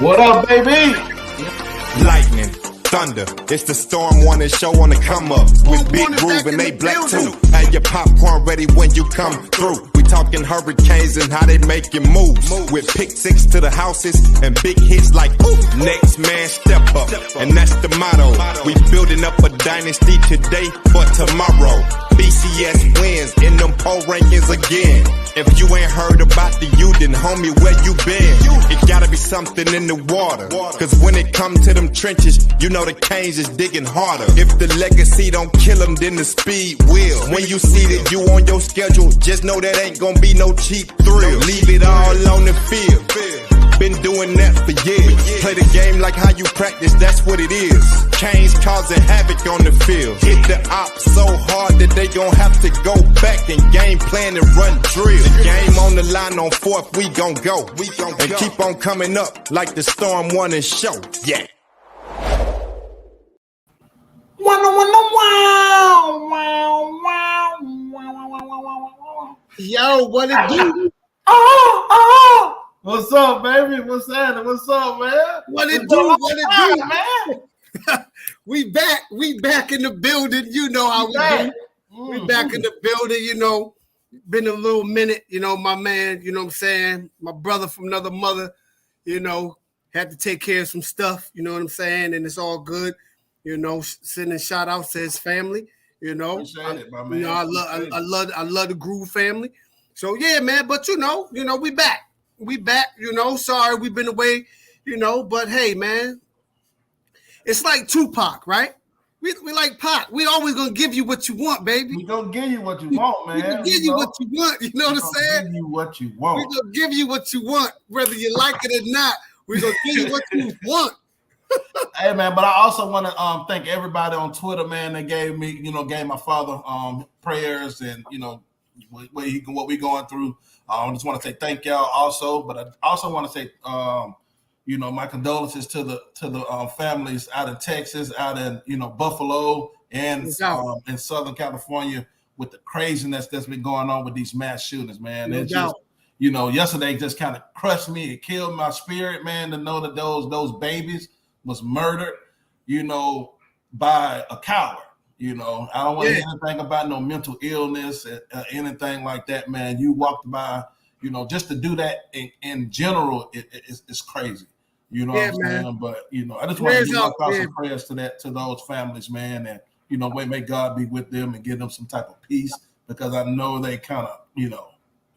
What up, baby? Lightning, thunder, it's the Storm Warning show on the come up. With Big Groove and they black too. Have your popcorn ready when you come through. We talking hurricanes and how they making moves. With pick six to the houses and big hits like ooh. Next man step up, and that's the motto. We building up a dynasty today for tomorrow. BCS wins in them poll rankings again. If you ain't heard about the U, then homie, where you been? It gotta be something in the water. Cause when it come to them trenches, you know the Canes is digging harder. If the legacy don't kill them, then the speed will. When you see that you on your schedule, just know that ain't gonna be no cheap thrill. Leave it all on the field. Been doing that for years. Play the game like how you practice, that's what it is. Canes causing havoc on the field. Hit the op so hard that they gon' have to go back and game plan and run drill. The game on the line on fourth, we gon' go. And keep on coming up like the Storm Warning show. Yeah. Yo, what it do? What's up, baby? What's happening? What's up, man? What it do? What it do, man? We back in the building. You know how we do. We back in the building, you know. Been a little minute, you know, my man, you know what I'm saying? My brother from another mother, you know, had to take care of some stuff, you know what I'm saying? And it's all good, you know, sending shout outs to his family, you know. Appreciate it, my man. You know, I love the Groove family. So yeah, man, but you know, we back. We back, you know. Sorry we've been away, you know, but hey, man, it's like Tupac, right? We like Pac. We always gonna give you what you want, baby. We gonna give you what you want, man. We gonna give you what you want. You know what I'm saying? Give you what you want. We gonna give you what you want, whether you like it or not. We gonna give you what you want. Hey, man, but I also want to thank everybody on Twitter, man. They gave my father prayers and what we going through. I just want to say thank y'all also, but I also want to say my condolences to the families out in Texas, out in Buffalo, and in Southern California with the craziness that's been going on with these mass shootings, man. It's just yesterday just kind of crushed me. It killed my spirit, man, to know that those babies was murdered, by a coward. I don't want to hear anything about no mental illness, anything like that, man. You walked by, just to do that in general, it's crazy. You know what I'm saying? But I just want to give my thoughts and prayers to those families, man, and may God be with them and give them some type of peace, because I know they kind of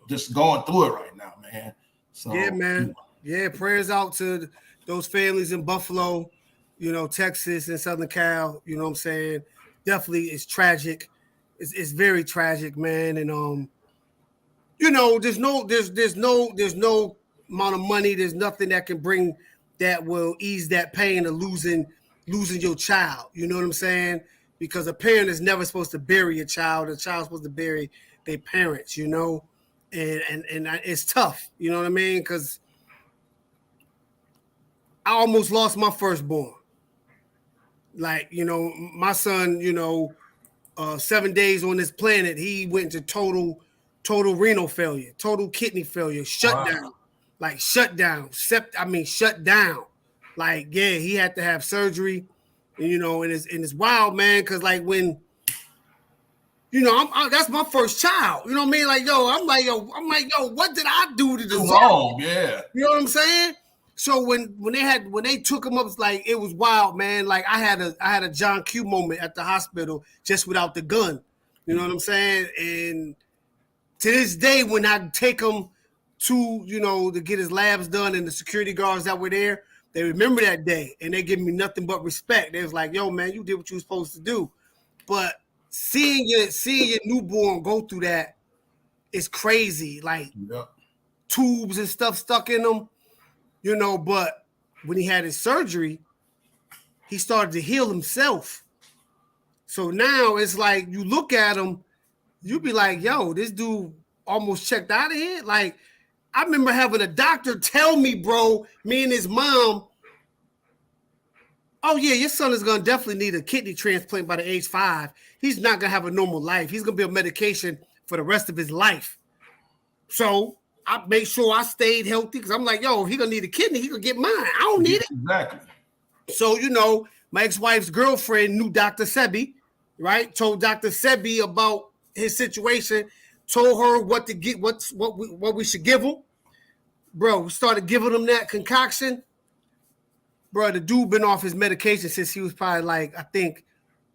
just going through it right now, man. So yeah, man. Prayers out to those families in Buffalo, Texas and Southern Cal. You know what I'm saying? Definitely, it's tragic. It's very tragic, man. And there's no amount of money. There's nothing that can bring that will ease that pain of losing your child. You know what I'm saying? Because a parent is never supposed to bury a child. A child's supposed to bury their parents. And it's tough. You know what I mean? Because I almost lost my firstborn. Like, my son, 7 days on this planet, he went into total renal failure, total kidney failure, shut down. Like shut down. Like, he had to have surgery, and it's wild, man, because like when that's my first child. You know what I mean? Like, I'm like, what did I do to deserve? Yeah. You know what I'm saying? So when they took him up, it's like it was wild, man. Like I had a John Q moment at the hospital just without the gun. You know what I'm saying? And to this day, when I take him to to get his labs done, and the security guards that were there, they remember that day and they give me nothing but respect. They was like, "Yo, man, you did what you were supposed to do." But seeing your newborn go through that is crazy. Like tubes and stuff stuck in them. But when he had his surgery, he started to heal himself. So now it's like you look at him, you be like, yo, this dude almost checked out of here. Like, I remember having a doctor tell me, bro, me and his mom, oh, yeah, your son is going to definitely need a kidney transplant by the age 5. He's not going to have a normal life. He's going to be on medication for the rest of his life. So I made sure I stayed healthy because I'm like, yo, if he gonna need a kidney, he gonna get mine. I don't need it. Exactly. So, my ex-wife's girlfriend knew Dr. Sebi, right? Told Dr. Sebi about his situation, told her what to get, what we should give him. Bro, we started giving him that concoction. Bro, the dude been off his medication since he was probably like, I think,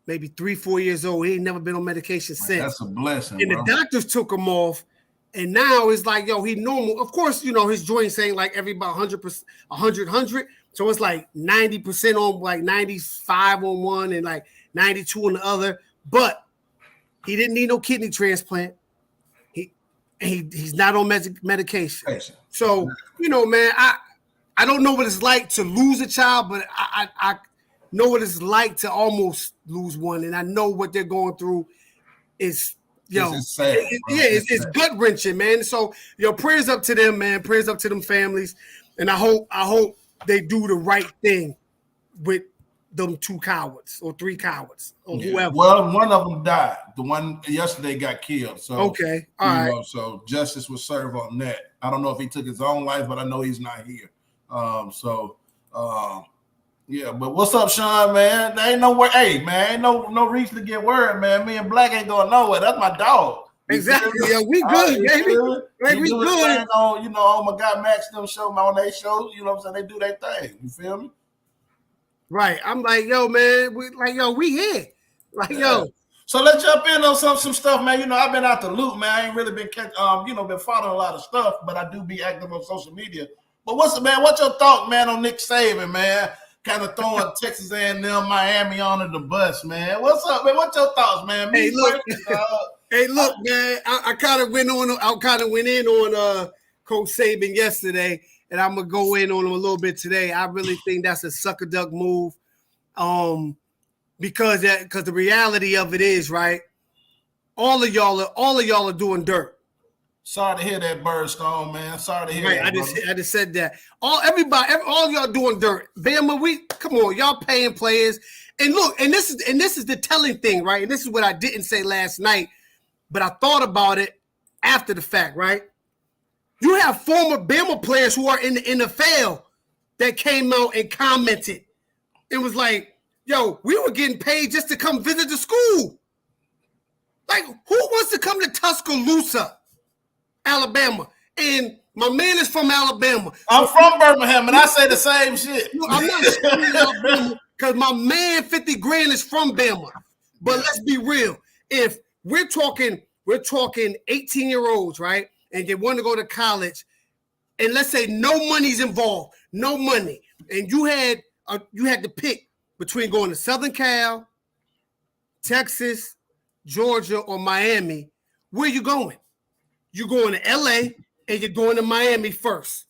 maybe 3-4 years old. He ain't never been on medication since. That's a blessing, and bro. The doctors took him off, and now it's like, yo, he normal. Of course, his joints ain't like every about 100%, 100. So it's like 90% on, like 95 on one and like 92 on the other. But he didn't need no kidney transplant. He's not on medication. So, man, I don't know what it's like to lose a child, but I know what it's like to almost lose one. And I know what they're going through is, it's sad, it's gut wrenching, man. So, prayers up to them, man. Prayers up to them families. And I hope they do the right thing with them 2 cowards or 3 cowards or whoever. Well, one of them died. The one yesterday got killed. So okay, all right. So justice was served on that. I don't know if he took his own life, but I know he's not here. Yeah. But what's up, Sean, man? There ain't nowhere. Hey, man, ain't no reason to get worried, man. Me and Black ain't going nowhere. That's my dog. Exactly. Yeah, we good, baby. Like, we good. On my guy Max them show, on their show. You know what I'm saying? They do their thing. You feel me? Right. I'm like, yo, man. We here. Like, yo. So let's jump in on some stuff, man. I've been out the loop, man. I ain't really been been following a lot of stuff, but I do be active on social media. But what's your thought, man, on Nick Saban, man? Kind of throwing Texas A&M, Miami under the bus, man. What's up, man? What's your thoughts, man? Hey, look, man. I kind of went in on Coach Saban yesterday, and I'm gonna go in on him a little bit today. I really think that's a sucker duck move, because the reality of it is, right. All of y'all are doing dirt. Sorry to hear that, Birdstone, man. Sorry to hear that. I just said that. All y'all doing dirt. Bama, come on, y'all paying players. And look, and this is the telling thing, right? And this is what I didn't say last night, but I thought about it after the fact, right? You have former Bama players who are in the NFL that came out and commented. It was like, yo, we were getting paid just to come visit the school. Like, who wants to come to Tuscaloosa, Alabama? And my man is from Alabama. I'm from Birmingham, and I say the same shit. No, I'm not from Alabama because my man 50 grand is from Bama. But let's be real. If we're talking 18-year-olds, right? And they want to go to college, and let's say no money's involved, no money, and you had to pick between going to Southern Cal, Texas, Georgia, or Miami, where you going? You're going to LA and you're going to Miami first.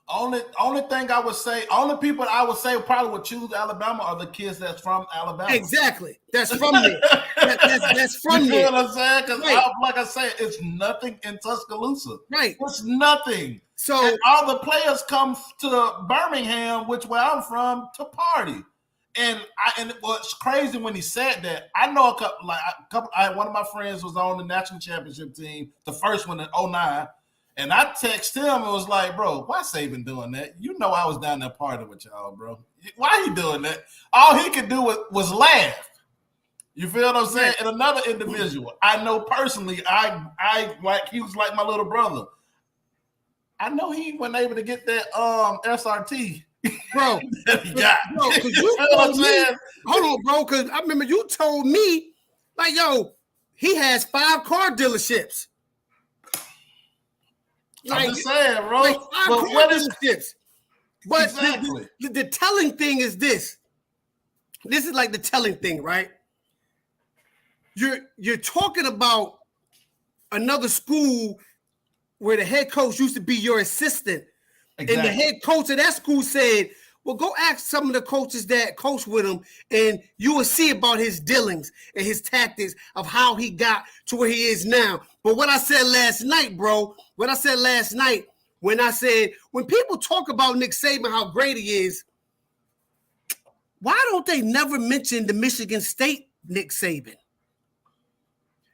Only thing I would say, only people I would say probably would choose Alabama are the kids that's from Alabama. Exactly. That's from there. That's from you there. You know what I'm saying? Because like I said, it's nothing in Tuscaloosa. Right. It's nothing. So and all the players come to Birmingham, which where I'm from, to party. And it was crazy when he said that. I know one of my friends was on the national championship team, the first one in 2009. And I texted him and was like, bro, why Saban doing that? You know I was down there partying with y'all, bro. Why he doing that? All he could do was laugh. You feel what I'm saying? And another individual I know personally, I like he was like my little brother. I know he wasn't able to get that SRT. Bro, hold on, bro, because I remember you told me, like, yo, he has 5 car dealerships. I'm just saying, bro. Like 5 car dealerships. But exactly. the telling thing is this. This is like the telling thing, right? You're talking about another school where the head coach used to be your assistant. Exactly. And the head coach of that school said, well, go ask some of the coaches that coach with him, and you will see about his dealings and his tactics of how he got to where he is now. But what I said last night, bro, when I said, when people talk about Nick Saban, how great he is, why don't they never mention the Michigan State Nick Saban?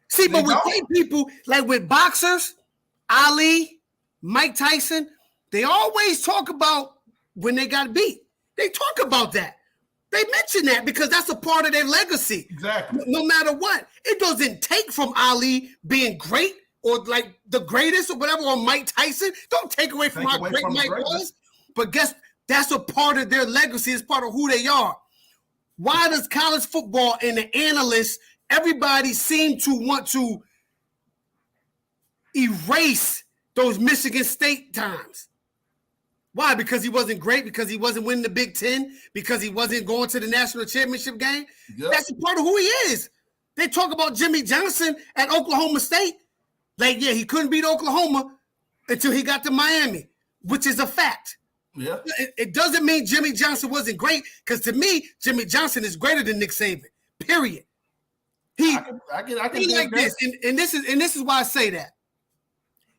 See, but with people, like with boxers, Ali, Mike Tyson, they always talk about when they got beat. They talk about that. They mention that because that's a part of their legacy. Exactly. No matter what. It doesn't take from Ali being great or like the greatest or whatever, or Mike Tyson. Don't take away from how great Mike was. But guess that's a part of their legacy. It's part of who they are. Why does college football and the analysts, everybody seem to want to erase those Michigan State times? Why? Because he wasn't great? Because he wasn't winning the Big Ten? Because he wasn't going to the national championship game? Yep. That's a part of who he is. They talk about Jimmy Johnson at Oklahoma State. Like, yeah, he couldn't beat Oklahoma until he got to Miami, which is a fact. Yeah. It doesn't mean Jimmy Johnson wasn't great, because to me, Jimmy Johnson is greater than Nick Saban. Period. I can like this, and this is why I say that.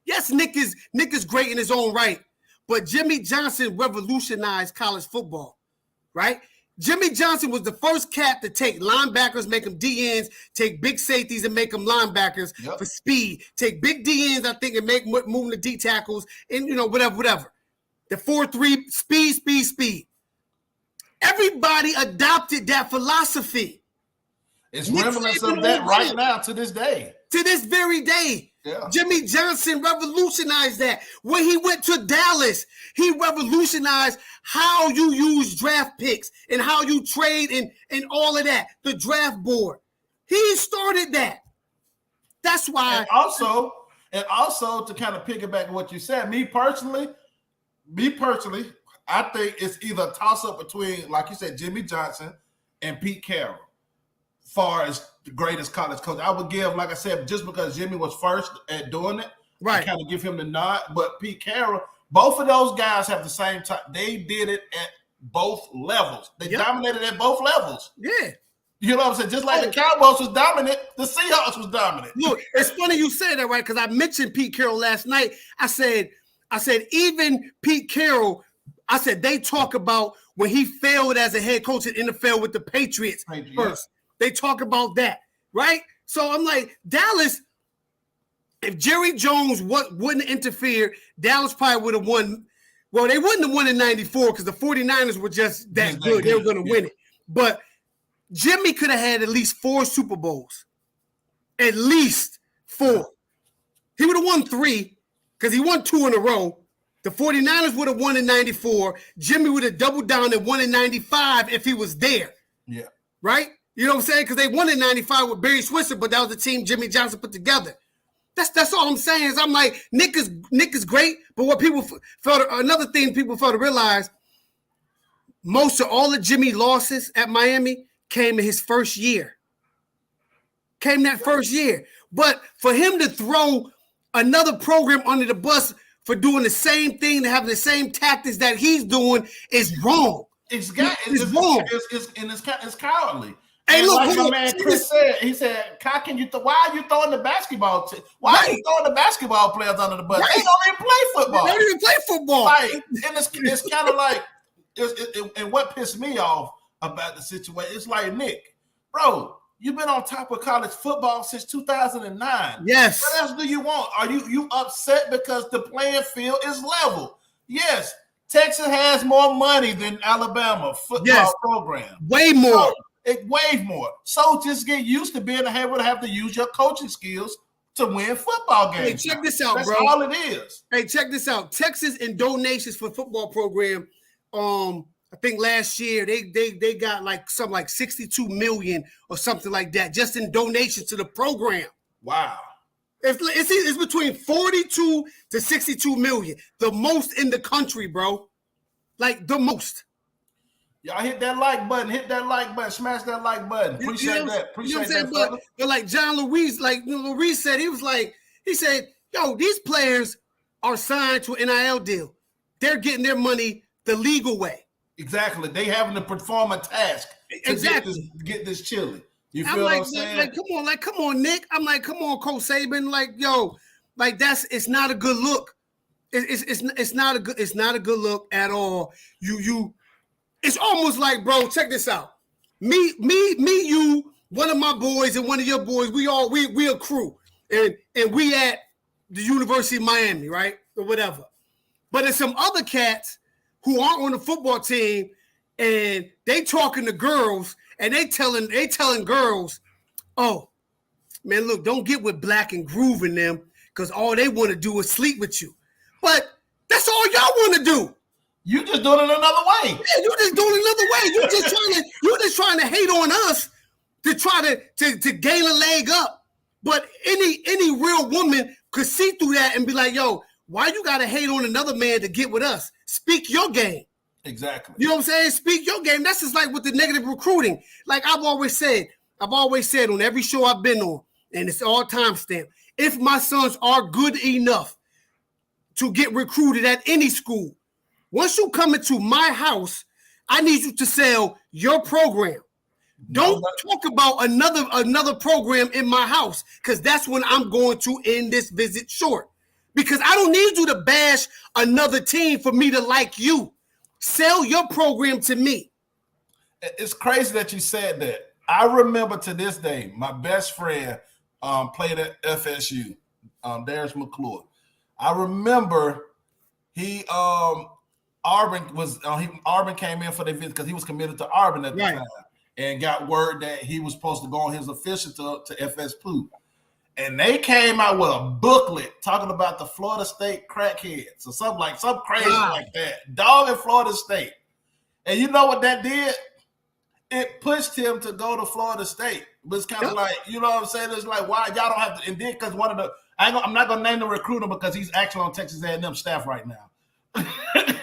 Yes, Nick is great in his own right, but Jimmy Johnson revolutionized college football, right? Jimmy Johnson was the first cat to take linebackers, make them DNs, take big safeties and make them linebackers for speed, take big DNs, I think, and make moving the D tackles, and whatever. The 4-3 speed. Everybody adopted that philosophy. It's remnants of that right now to this day. To this very day. Yeah. Jimmy Johnson revolutionized that. When he went to Dallas, he revolutionized how you use draft picks and how you trade and all of that. The draft board. He started that. That's why. And also to kind of piggyback on what you said, me personally, I think it's either a toss-up between, like you said, Jimmy Johnson and Pete Carroll. Far as the greatest college coach, I would give, like I said, just because Jimmy was first at doing it, right? Kind of give him the nod. But Pete Carroll, both of those guys have the same time. They did it at both levels. They dominated at both levels. Yeah. You know what I'm saying? Just like the Cowboys was dominant, the Seahawks was dominant. Look, it's funny you say that, right? Because I mentioned Pete Carroll last night. I said even Pete Carroll, I said they talk about when he failed as a head coach in the NFL with the Patriots first. They talk about that, right? So I'm like, Dallas, if Jerry Jones wouldn't interfere, Dallas probably would have won. Well, they wouldn't have won in 94 because the 49ers were just that good. They were going to win it. But Jimmy could have had at least 4 Super Bowls. At least 4. He would have won 3 because he won 2 in a row. The 49ers would have won in 94. Jimmy would have doubled down and won in 95 if he was there. Yeah. Right? You know what I'm saying? Because they won in 95 with Barry Switzer, but that was the team Jimmy Johnson put together. That's all I'm saying is I'm like, Nick is great, but what people another thing people fail to realize, most of all the Jimmy losses at Miami came in his first year. Came that first year. But for him to throw another program under the bus for doing the same thing, to having the same tactics that he's doing is wrong. It's wrong. It's cowardly. Hey, look, like my man Chris said, he said, why are you throwing the basketball? Why are you throwing the basketball players under the bus? Right. They don't even play football. They don't even play football. Like, and it's kind of like, and what pissed me off about the situation, it's like, Nick, bro, you've been on top of college football since 2009. Yes. What else do you want? Are you upset because the playing field is level? Yes. Texas has more money than Alabama football program. Way more. Way more. So just get used to being able to have to use your coaching skills to win football games. Hey, check this out, That's bro. all it is. Hey, check this out. Texas in donations for football program. I think last year they got like something like 62 million or something like that just in donations to the program. Wow. It's between 42 to 62 million, the most in the country, bro. Like the most. Y'all hit that like button. Smash that like button. Appreciate that. Appreciate that. But like John Louise, Louise said, he said, yo, these players are signed to an NIL deal. They're getting their money the legal way. Exactly. They having to perform a task to get this chili. You feel what I'm saying? Come on, Nick. I'm like, come on, Coach Saban. Like, yo, like it's not a good look. It's not a good look at all. It's almost like, bro, check this out. Me, you, one of my boys and one of your boys, we a crew. And we at the University of Miami, right? or whatever. But there's some other cats who aren't on the football team, and they talking to girls, and they telling girls, oh, man, look, don't get with Black and Groove in them, because all they want to do is sleep with you. But that's all y'all want to do. You just doing it another way. Yeah, you just doing it another way. You just trying to hate on us to try to gain a leg up. But any real woman could see through that and be like, yo, why you gotta hate on another man to get with us? Speak your game. Exactly. You know what I'm saying? Speak your game. That's just like with the negative recruiting. Like I've always said on every show I've been on, and it's all timestamped, if my sons are good enough to get recruited at any school, once you come into my house, I need you to sell your program. Don't talk about another program in my house, because that's when I'm going to end this visit short. Because I don't need you to bash another team for me to like you. Sell your program to me. It's crazy that you said that. I remember to this day, my best friend played at FSU, Darius McClure. I remember Auburn came in for the visit because he was committed to Auburn at the time, and got word that he was supposed to go on his official to FSU. And they came out with a booklet talking about the Florida State crackheads or something crazy like that. Dog in Florida State. And you know what that did? It pushed him to go to Florida State. But it's kind of like, you know what I'm saying? It's like, why y'all don't have to? And then because I'm not going to name the recruiter because he's actually on Texas A&M staff right now.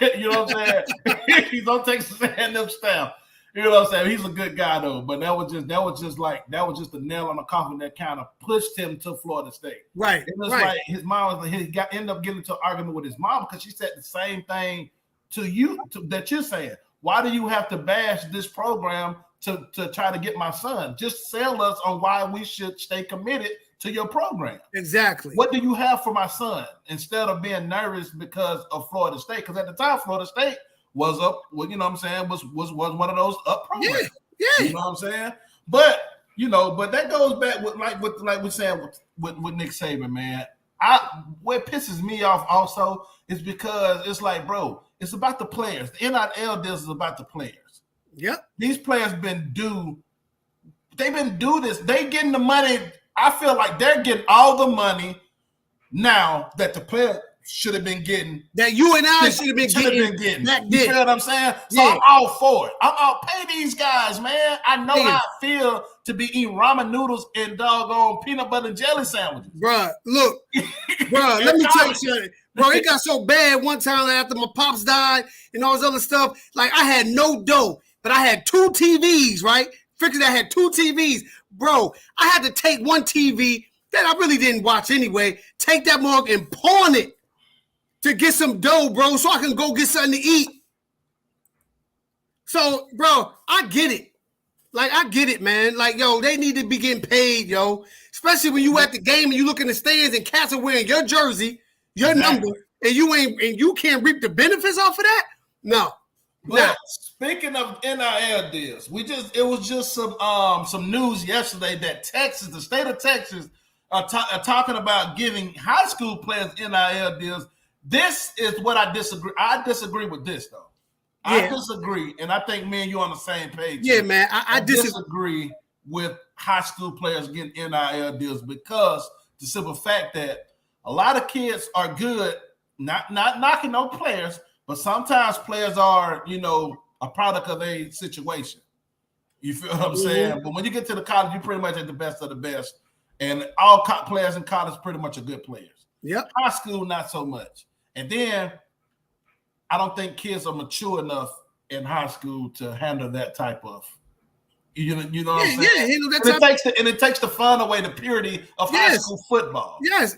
You know what I'm saying? He's on Texas A&M staff. You know what I'm saying? He's a good guy though, but that was just the nail on the coffin that kind of pushed him to Florida State. Right. It was like his mom was like, ended up getting into an argument with his mom because she said the same thing to you that you're saying. Why do you have to bash this program to try to get my son? Just sell us on why we should stay committed to your program. Exactly. What do you have for my son? Instead of being nervous because of Florida State, because at the time Florida State was up, well, you know what I'm saying, was one of those up programs. Yeah. You know what I'm saying? But that goes back with like we're saying with Nick Saban, man. What pisses me off also is because it's like, bro, it's about the players. The NIL deals is about the players. Yep. These players they've been due this. They getting the money. I feel like they're getting all the money now that the player should have been getting, that you and I should have been getting. You feel what I'm saying? So I'm all for it. I'm all pay these guys, man. I know how I feel to be eating ramen noodles and doggone peanut butter and jelly sandwiches. Bruh, look, let me tell you something. Bro, it got so bad one time after my pops died and all this other stuff. Like I had no dough, but I had 2 TVs, right? Figured I had 2 TVs. Bro, I had to take one TV that I really didn't watch anyway, take that mug and pawn it to get some dough, bro, so I can go get something to eat. So, bro, I get it. Like, I get it, man. Like, yo, they need to be getting paid, yo. Especially when you at the game and you look in the stands and cats are wearing your jersey, your number, and you can't reap the benefits off of that? No. But speaking of NIL deals, it was just some news yesterday that the state of Texas are talking about giving high school players NIL deals. This is what I disagree. I disagree with this, though. I disagree, and I think me and you on the same page. Yeah, man. I disagree with high school players getting NIL deals because the simple fact that a lot of kids are good, not knocking no players, but sometimes players are, a product of their situation. You feel what I'm saying? But when you get to the college, you pretty much at the best of the best, and all players in college pretty much are good players. Yep. High school, not so much. And then I don't think kids are mature enough in high school to handle that type of, what I'm saying? Yeah, handle that and it takes the fun away, the purity of high school football. Yes,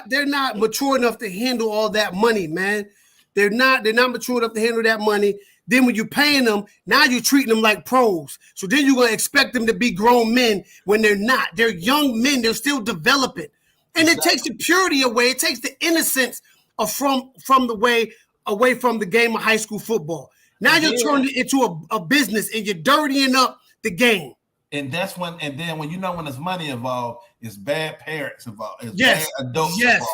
they're not mature enough to handle all that money, man. They're not mature enough to handle that money. Then when you're paying them, now you're treating them like pros. So then you're gonna expect them to be grown men when they're not. They're young men. They're still developing, and it takes the purity away. It takes the innocence from the way away from the game of high school football. Now you're turning it into a business and you're dirtying up the game. And that's when there's money involved, it's bad parents involved, it's bad adults involved.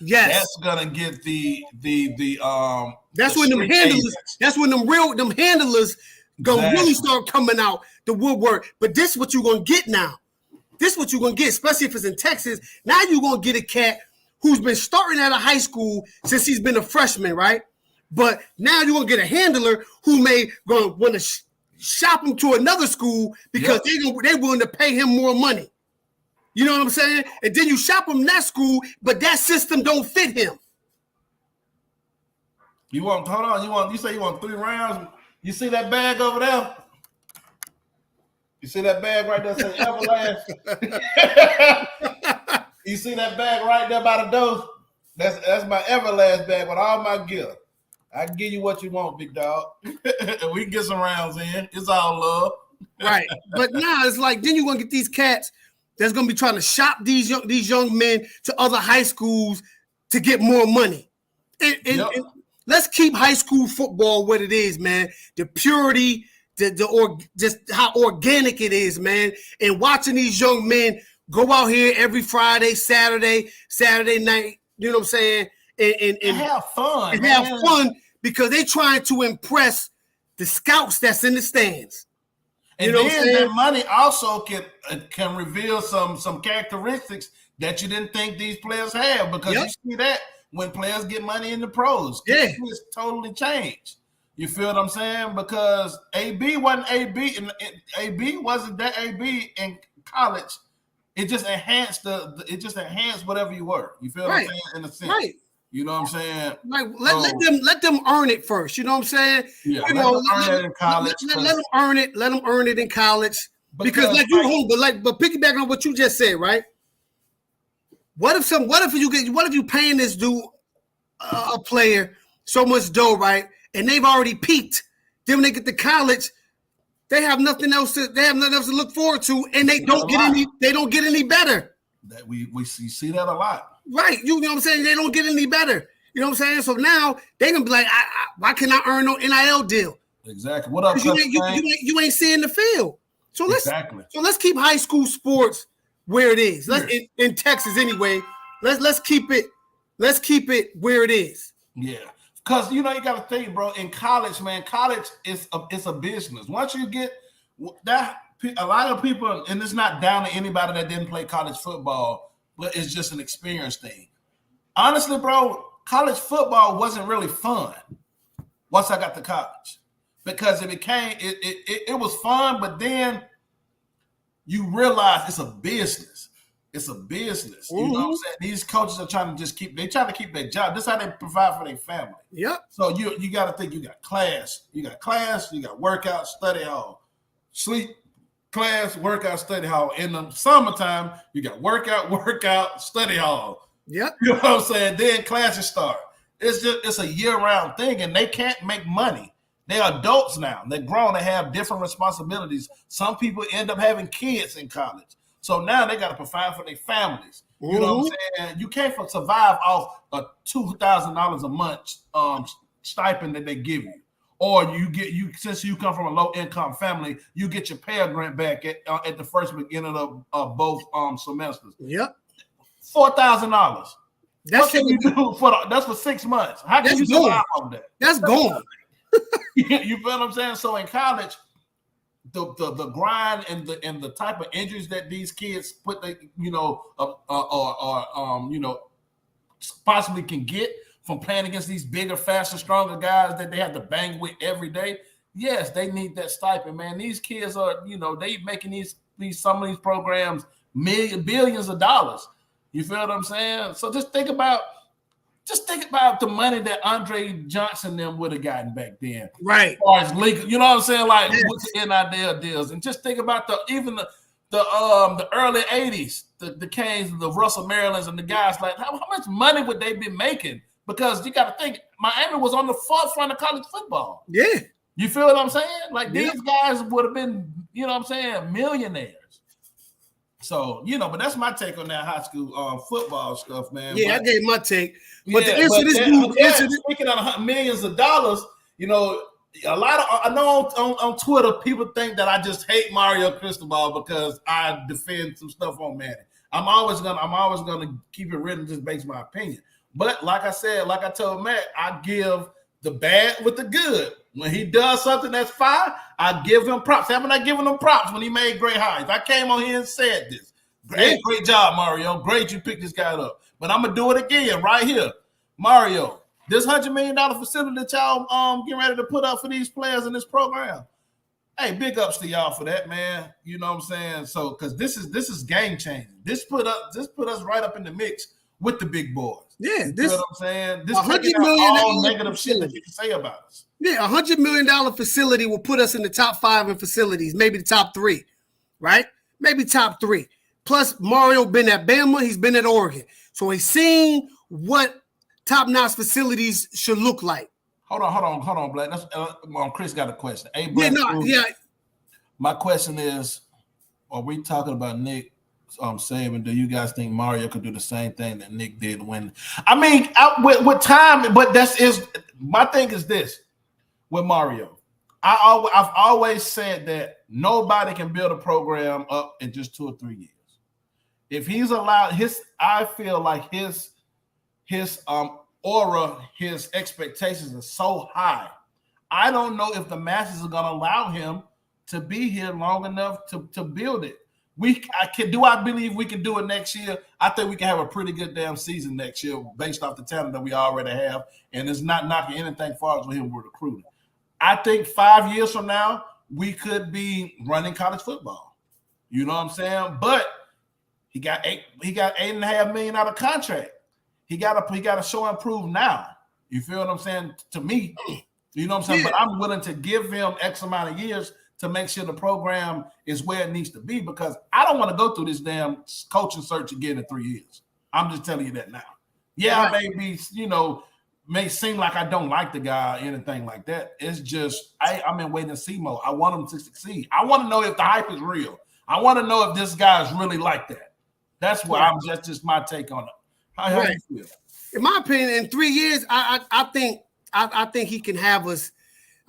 Yes. That's gonna get the That's the when them street handlers. agents. That's when them handlers gonna Exactly. really start coming out the woodwork. But this is what you're gonna get now. This is what you're gonna get, especially if it's in Texas. Now you're gonna get a cat who's been starting out of high school since he's been a freshman, right? But now you're gonna get a handler who may gonna want to shop him to another school because they're willing to pay him more money. You know what I'm saying? And then you shop him in that school, but that system don't fit him. You say you want 3 rounds. You see that bag over there? You see that bag right there? Say Everlast. You see that bag right there by the door? That's my Everlast bag with all my gear. I can give you what you want, big dog. We can get some rounds in. It's all love. Right. But now it's like then you're gonna get these cats that's gonna be trying to shop these young men to other high schools to get more money. And let's keep high school football what it is, man. The purity, just how organic it is, man. And watching these young men go out here every Friday, Saturday night, you know what I'm saying? And have fun. And have fun because they're trying to impress the scouts that's in the stands. And you know then that money also can reveal some characteristics that you didn't think these players have because you see that when players get money in the pros. It's totally changed. You feel what I'm saying? Because AB wasn't AB, and AB wasn't that AB in college. It just enhanced whatever you were. You feel what I'm saying? In a sense. Right. You know what I'm saying? Like let them earn it first. You know what I'm saying? Yeah, let them earn it. Let them earn it in college. Because like you home, but piggyback on what you just said, right? What if you paying this dude a player so much dough, right? And they've already peaked. Then when they get to college, they have nothing else to look forward to, and they don't get any better. That we see that a lot. Right. You know what I'm saying? They don't get any better. You know what I'm saying? So now they're gonna be like, why can't I earn no NIL deal? Exactly. What up? You ain't seeing the field. So let's keep high school sports where it is. In Texas anyway. Let's keep it where it is. Yeah. Because you got to think, bro, in college, man, college is a business. Once you get that, a lot of people, and it's not down to anybody that didn't play college football, but it's just an experience thing. Honestly, bro, college football wasn't really fun once I got to college. Because it was fun, but then you realize it's a business. It's a business. You know what I'm saying? These coaches are trying to keep their job. This is how they provide for their family. Yep. So you got to think you got class, you got workout, study hall, sleep, class, workout, study hall. In the summertime, you got workout, study hall. Yep. You know what I'm saying? Then classes start. It's a year-round thing, and they can't make money. They're adults now. They're grown. They have different responsibilities. Some people end up having kids in college. So now they got to provide for their families. You know what I'm saying? You can't survive off a $2,000 a month stipend that they give you. Or since you come from a low-income family, you get your Pell Grant back at the first beginning of both semesters. Yep. $4,000. What can you do that's for 6 months? How can you survive on that? That's gone. You feel what I'm saying? So in college, the grind and the type of injuries that these kids possibly can get from playing against these bigger, faster, stronger guys that they have to bang with every day. Yes, they need that stipend, man. These kids are, they making some of these programs billions of dollars. You feel what I'm saying? So just think about the money that Andre Johnson them would have gotten back then. Right. As far as legal, you know what I'm saying? Like with the NIL deals. And just think about the early 80s, the Canes, the Russell Marylands, and the guys like how much money would they be making? Because you got to think Miami was on the forefront of college football. Yeah. You feel what I'm saying? Like these guys would have been, you know what I'm saying, millionaires. So, but that's my take on that high school football stuff, man. Yeah, I gave my take. But the answer this dude, speaking on millions of dollars, a lot of I know on Twitter people think that I just hate Mario Cristobal because I defend some stuff on Manny. I'm always gonna keep it written just based on my opinion. But like I said, like I told Matt, I give the bad with the good. When he does something that's fine, I give him props. Haven't I given him props when he made great hires? I came on here and said this. Hey, great job, Mario. Great you picked this guy up. But I'm going to do it again right here. Mario, this $100 million facility that y'all getting ready to put up for these players in this program. Hey, big ups to y'all for that, man. You know what I'm saying? So, because this is game changing. This put us right up in the mix with the big boys. Yeah, you know what I'm saying? This $100 million all negative shit that you can say about us. Yeah, $100 million facility will put us in the top 5 in facilities, maybe the top 3, right? Maybe top 3. Plus, Mario been at Bama, he's been at Oregon, so he's seen what top-notch facilities should look like. Hold on, Black. That's, Chris got a question. Hey, Black, my question is: are we talking about Nick Saban? Do you guys think Mario could do the same thing that Nick did when? I mean, with time, but my thing is this with Mario. I've always said that nobody can build a program up in just 2 or 3 years. If he's allowed I feel like his aura, his expectations are so high. I don't know if the masses are going to allow him to be here long enough to build it. Do I believe we can do it next year? I think we can have a pretty good damn season next year based off the talent that we already have, and it's not knocking anything far as with him with recruiting. I think 5 years from now, we could be running college football. You know what I'm saying? But he got $8.5 million out of contract. He got to show and prove now. You feel what I'm saying? To me, you know what I'm saying? Yeah. But I'm willing to give him X amount of years to make sure the program is where it needs to be, because I don't want to go through this damn coaching search again in 3 years. I'm just telling you that now. Yeah, right. May seem like I don't like the guy or anything like that. It's just I'm in wait and see mode. I want him to succeed. I want to know if the hype is real. I want to know if this guy is really like that. That's what that's just my take on it. How do you feel? In my opinion, in 3 years, I think he can have us.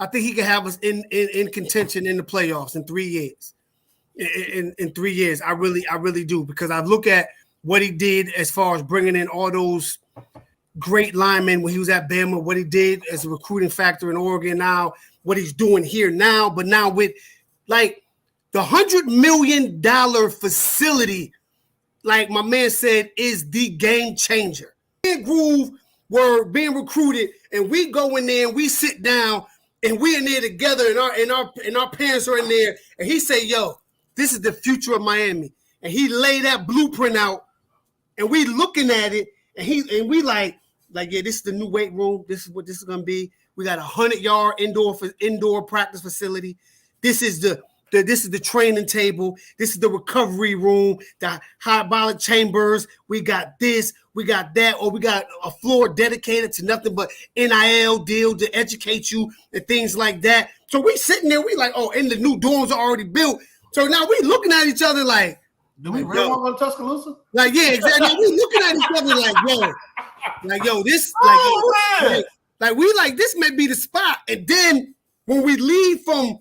I think he can have us in contention in the playoffs in 3 years. In 3 years, I really do, because I look at what he did as far as bringing in all those great linemen when he was at Bama, what he did as a recruiting factor in Oregon, now what he's doing here now, but now with like the $100 million facility, like my man said, is the game changer. Me and Groove were being recruited, and we go in there and we sit down and we in there together, and our parents are in there, and he say, "Yo, this is the future of Miami," and he lay that blueprint out, and we looking at it, and we like, yeah, this is the new weight room. This is what this is gonna be. We got 100-yard indoor practice facility. This is the training table. This is the recovery room, the hyperbolic chambers. We got this, we got that, or we got a floor dedicated to nothing but NIL deal to educate you and things like that. So we sitting there, we like, oh, and the new dorms are already built. So now we looking at each other like, do we really want to go to Tuscaloosa? Like, yeah, exactly. We looking at each other like, yo, this, like we like this may be the spot. And then when we leave from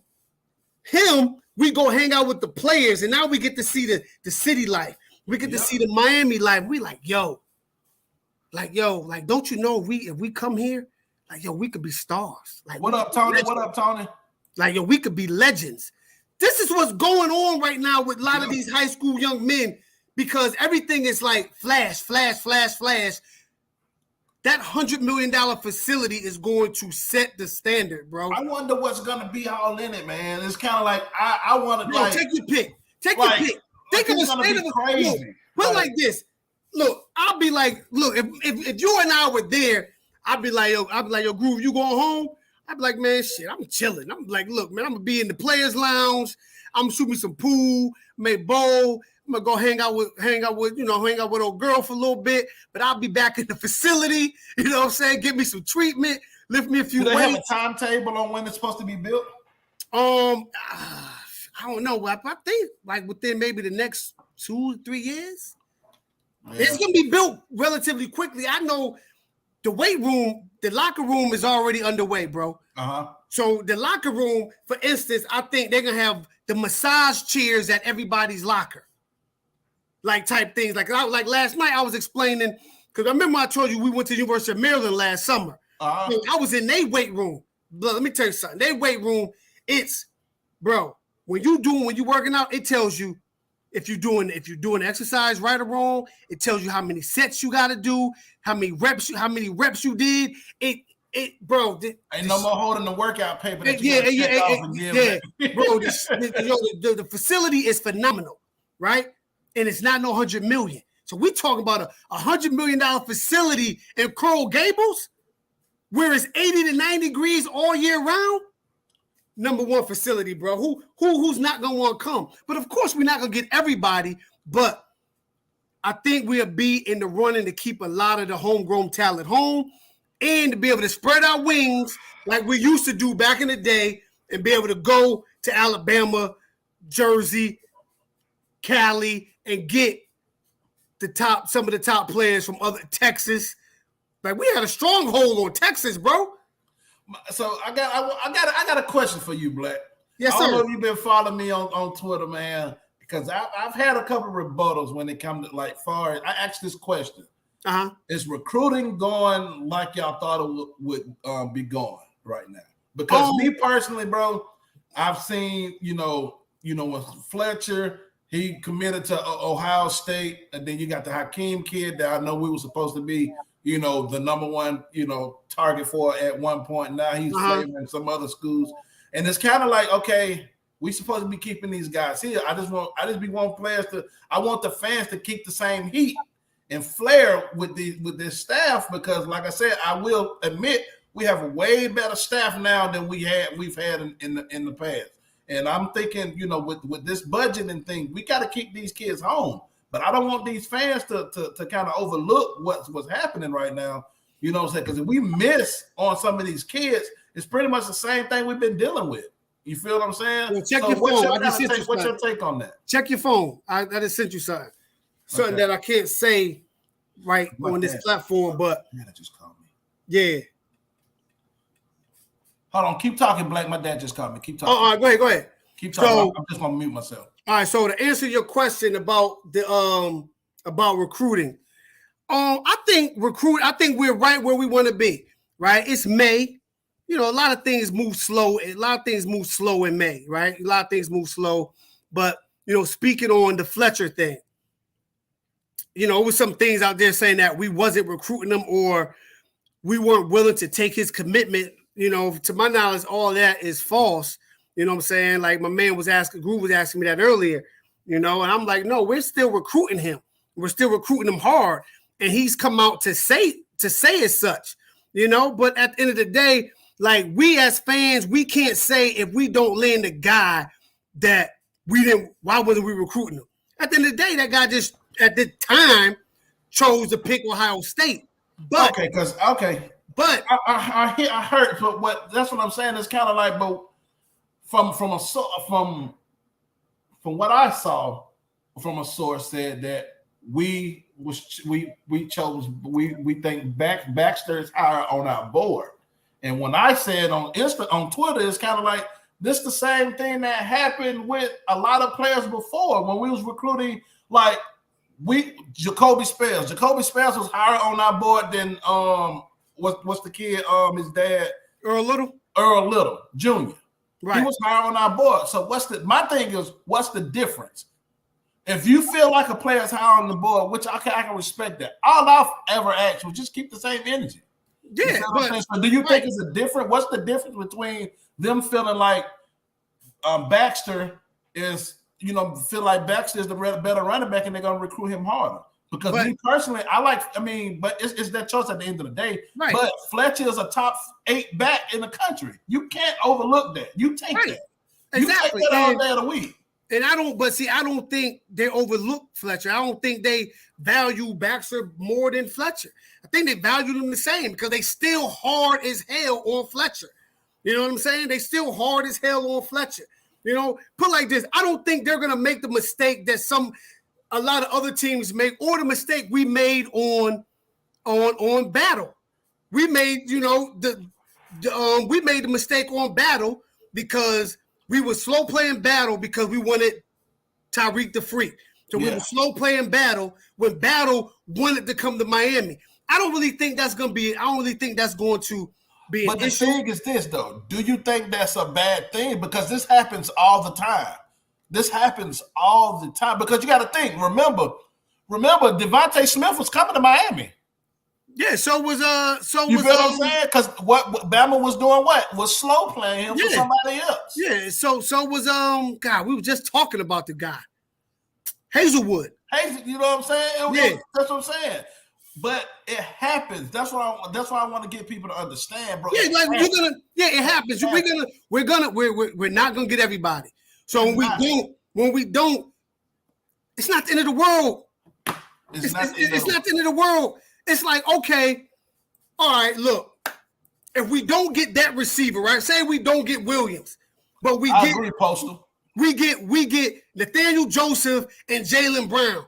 him, we go hang out with the players, and now we get to see the city life. We get to see the Miami life. We like, don't you know if we come here, like, yo, we could be stars. Like, what up, Tony? What up, Tony? Like, yo, we could be legends. This is what's going on right now with a lot of these high school young men, because everything is like flash, flash, flash, flash. That $100 million facility is going to set the standard, bro. I wonder what's going to be all in it, man. It's kind of like I want to take your pick. Take your pick. Think of the state of the crazy. Put like this. Look, I'll be like, look, if you and I were there, I'd be like, yo, Groove, you going home? I'd be like, man, shit, I'm chilling. I'm like, look, man, I'm gonna be in the players' lounge. I'm gonna shoot me some pool, make bowl. I'm gonna go hang out with old girl for a little bit, but I'll be back in the facility. You know what I'm saying? Give me some treatment, lift me a few weights. Do they have a timetable on when it's supposed to be built? I don't know. I think like within maybe the next 2 to 3 years. Yeah. It's gonna be built relatively quickly. I know the weight room, the locker room is already underway, bro. So the locker room, for instance, I think they're gonna have the massage chairs at everybody's locker. Like type things. Like last night I was explaining Because I remember I told you we went to the University of Maryland last summer. I was in their weight room. But let me tell you something. Their weight room, it's, bro, when you working out, it tells you if you're doing exercise right or wrong. It tells you how many sets you got to do, how many reps you did. Bro, ain't no more holding the workout paper. That bro. The facility is phenomenal, right? And it's not no $100 million. So we talking about a $100 million facility in Coral Gables, where it's 80 to 90 degrees all year round. Number one facility, bro. Who's not gonna want to come? But of course, we're not gonna get everybody. But I think we'll be in the running to keep a lot of the homegrown talent home, and to be able to spread our wings like we used to do back in the day, and be able to go to Alabama, Jersey, Cali, and get some of the top players from other Texas. Like, we had a stronghold on Texas, bro. So I got a question for you, Black. Yes, sir. I don't sir. know if you've been following me on Twitter, man, because I've had a couple of rebuttals when it comes to, like, far as I asked this question. Is recruiting going like y'all thought it would be going right now? Because me personally, bro, I've seen, with Fletcher, he committed to Ohio State, and then you got the Hakeem kid that I know we were supposed to be, the number one, target for at one point. Now he's favoring some other schools. And it's kind of like, okay, we supposed to be keeping these guys here. I want the fans to keep the same heat and flair with this staff, because like I said, I will admit we have a way better staff now than we've had in the past. And I'm thinking, with this budget and thing, we got to keep these kids home. But I don't want these fans to kind of overlook what's happening right now. You know what I'm saying? Because if we miss on some of these kids, it's pretty much the same thing we've been dealing with. You feel what I'm saying? Well, check your phone. What's your take on that? Check your phone. I just sent you something. Something that I can't say right on this platform, but man, that just called me. Yeah. Hold on, keep talking, Black. My dad just called me. Keep talking. All right, go ahead. Keep talking. So, I'm just gonna mute myself. All right. So to answer your question about the about recruiting, I think we're right where we want to be. Right. It's May. A lot of things move slow. A lot of things move slow in May. Right. A lot of things move slow. But speaking on the Fletcher thing, it was some things out there saying that we wasn't recruiting him or we weren't willing to take his commitment. To my knowledge, all that is false. You know what I'm saying? Like my man Groove was asking me that earlier, and I'm like, no, we're still recruiting him. We're still recruiting him hard. And he's come out to say as such, but at the end of the day, like we as fans, we can't say if we don't land a guy that why wasn't we recruiting him? At the end of the day, that guy just at the time chose to pick Ohio State. But But I heard, but what that's what I'm saying. It's kind of like, but from what I saw from a source said that we think Baxter is higher on our board. And when I said on Twitter, it's kind of like this the same thing that happened with a lot of players before when we was recruiting. Like Jacoby Spells. Jacoby Spells was higher on our board than what's the kid? His dad, Earl Little Jr. Right. He was higher on our board. So my thing is, what's the difference? If you feel like a player's higher on the board, which I can respect that. All I've ever asked was just keep the same energy. Yeah. So do you think it's a different? What's the difference between them feeling like Baxter is, feel like Baxter is the better running back and they're gonna recruit him harder? Because me personally, but it's that choice at the end of the day. Right. But Fletcher is a top 8 back in the country. You can't overlook that. You take that. Exactly. You take that all day of the week. And I don't think they overlook Fletcher. I don't think they value Baxter more than Fletcher. I think they value them the same because they still hard as hell on Fletcher. You know what I'm saying? They still hard as hell on Fletcher. Put like this, I don't think they're gonna make the mistake that a lot of other teams make, or the mistake we made on Battle. We made, we made the mistake on Battle because we were slow playing Battle because we wanted Tyreek the Freak. So we were slow playing Battle when Battle wanted to come to Miami. I don't really think that's going to be But an the issue. thing is this, though. Do you think that's a bad thing? Because this happens all the time. This happens all the time. Because you got to think. Remember, Devontae Smith was coming to Miami. Yeah, so was you feel what I'm saying? Because what Bama was doing was slow playing him for somebody else. Yeah, so was God, we were just talking about the guy. Hazelwood. You know what I'm saying? That's what I'm saying. But it happens. That's why I want to get people to understand, bro. Yeah, like it happens. We're not gonna get everybody. So when we don't, it's not the end of the world. It's not the end of the world. It's like, okay, all right, look, if we don't get that receiver, right? Say we don't get Williams, but we agree, Postal. We get Nathaniel Joseph and Jaylen Brown,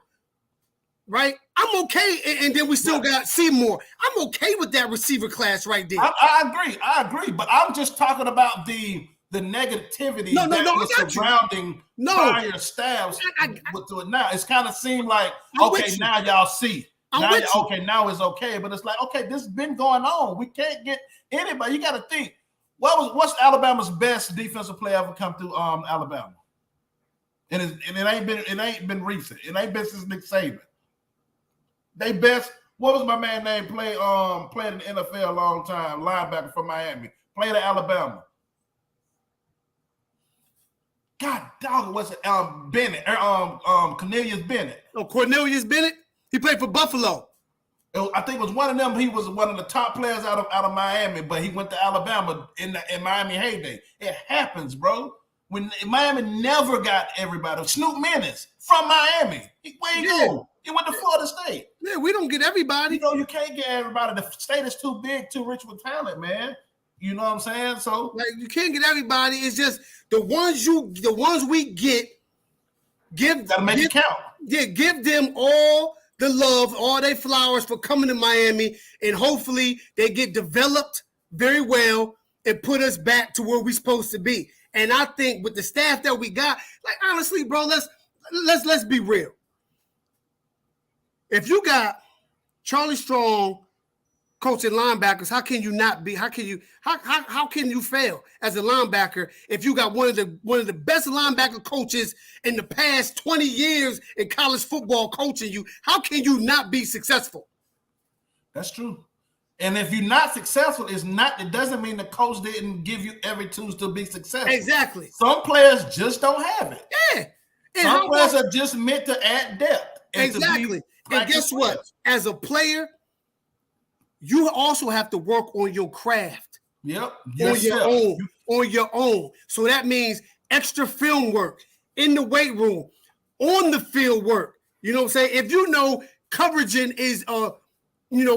right? I'm okay, and then we still got Seymour. I'm okay with that receiver class right there. I agree, but I'm just talking about the negativity that was surrounding prior staffs. Now it's kind of seemed like, okay, now y'all see. Now it's okay, but it's like, okay, this has been going on. We can't get anybody. You got to think, what's Alabama's best defensive player ever come through Alabama? And it ain't been recent. It ain't been since Nick Saban. They best. What was my man name? Played in the NFL a long time. Linebacker from Miami. Played at Alabama. God dog, what's it? Bennett. Cornelius Bennett. Oh, Cornelius Bennett. He played for Buffalo. I think it was one of them. He was one of the top players out of Miami, but he went to Alabama in Miami heyday. It happens, bro. When Miami never got everybody. Snoop Menace from Miami. Where he go? He went to Florida State. Yeah, we don't get everybody. You know, you can't get everybody. The state is too big, too rich with talent, man. You know what I'm saying? So like, you can't get everybody. It's just the ones we get. Gotta make it count. Yeah, give them all the love, all their flowers for coming to Miami, and hopefully they get developed very well and put us back to where we're supposed to be. And I think with the staff that we got, like honestly, bro, let's be real. If you got Charlie Strong coaching linebackers, how can you fail as a linebacker if you got one of the best linebacker coaches in the past 20 years in college football coaching you? How can you not be successful? That's true. And if you're not successful, it doesn't mean the coach didn't give you every tools to be successful. Exactly. Some players just don't have it. Yeah. And some players are just meant to add depth. Exactly. And guess what? As a player, you also have to work on your craft. Yep. On your own. So that means extra film work in the weight room, on the field work. You know what I'm saying? If you know coveraging is one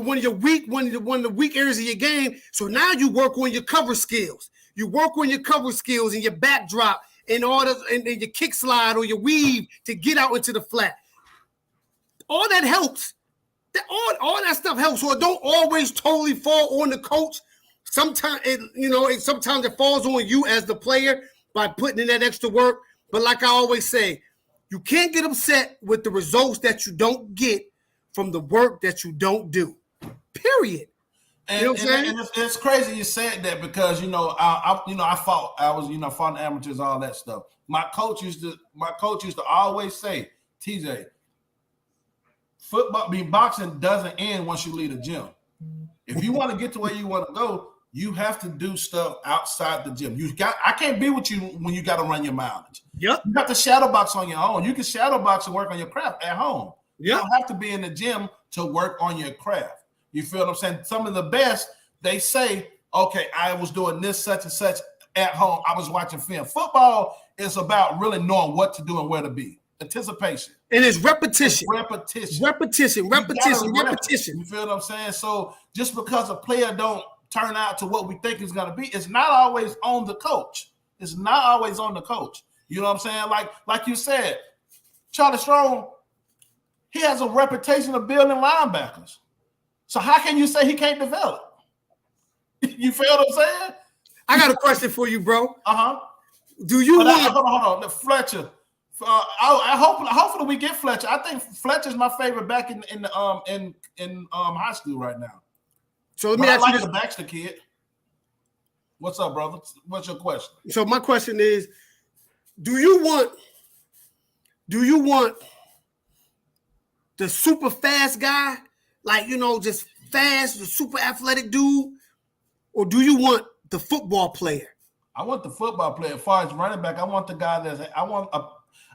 of the weak areas of your game. So now you work on your cover skills. You work on your cover skills and your backdrop and and your kick slide or your weave to get out into the flat. All that helps. All that stuff helps. So it don't always totally fall on the coach. Sometimes it falls on you as the player by putting in that extra work. But like I always say, you can't get upset with the results that you don't get from the work that you don't do. Period. And, you know what I'm saying? And it's crazy you said that because I fought amateurs, all that stuff. My coach used to always say, TJ, boxing doesn't end once you leave the gym. If you want to get to where you want to go, you have to do stuff outside the gym. I can't be with you when you got to run your mileage. Yep. You got to shadow box on your own. You can shadow box and work on your craft at home. Yep. You don't have to be in the gym to work on your craft. You feel what I'm saying? Some of the best, they say, okay, I was doing this, such and such at home. I was watching film. Football is about really knowing what to do and where to be. Anticipation. And it's repetition. Repetition. You feel what I'm saying? So just because a player don't turn out to what we think it's going to be, it's not always on the coach. It's not always on the coach. You know what I'm saying? Like you said, Charlie Strong, he has a reputation of building linebackers. So how can you say he can't develop? You feel what I'm saying? I got a question for you, bro. Uh-huh. Do you want... Hold on. Fletcher Hopefully we get Fletcher. I think Fletcher's my favorite back in high school right now. So let me ask you the Baxter kid. What's up, brother? What's your question? So my question is, do you want the super fast guy, like, just fast, the super athletic dude, or do you want the football player? I want the football player. As far as running back, I want the guy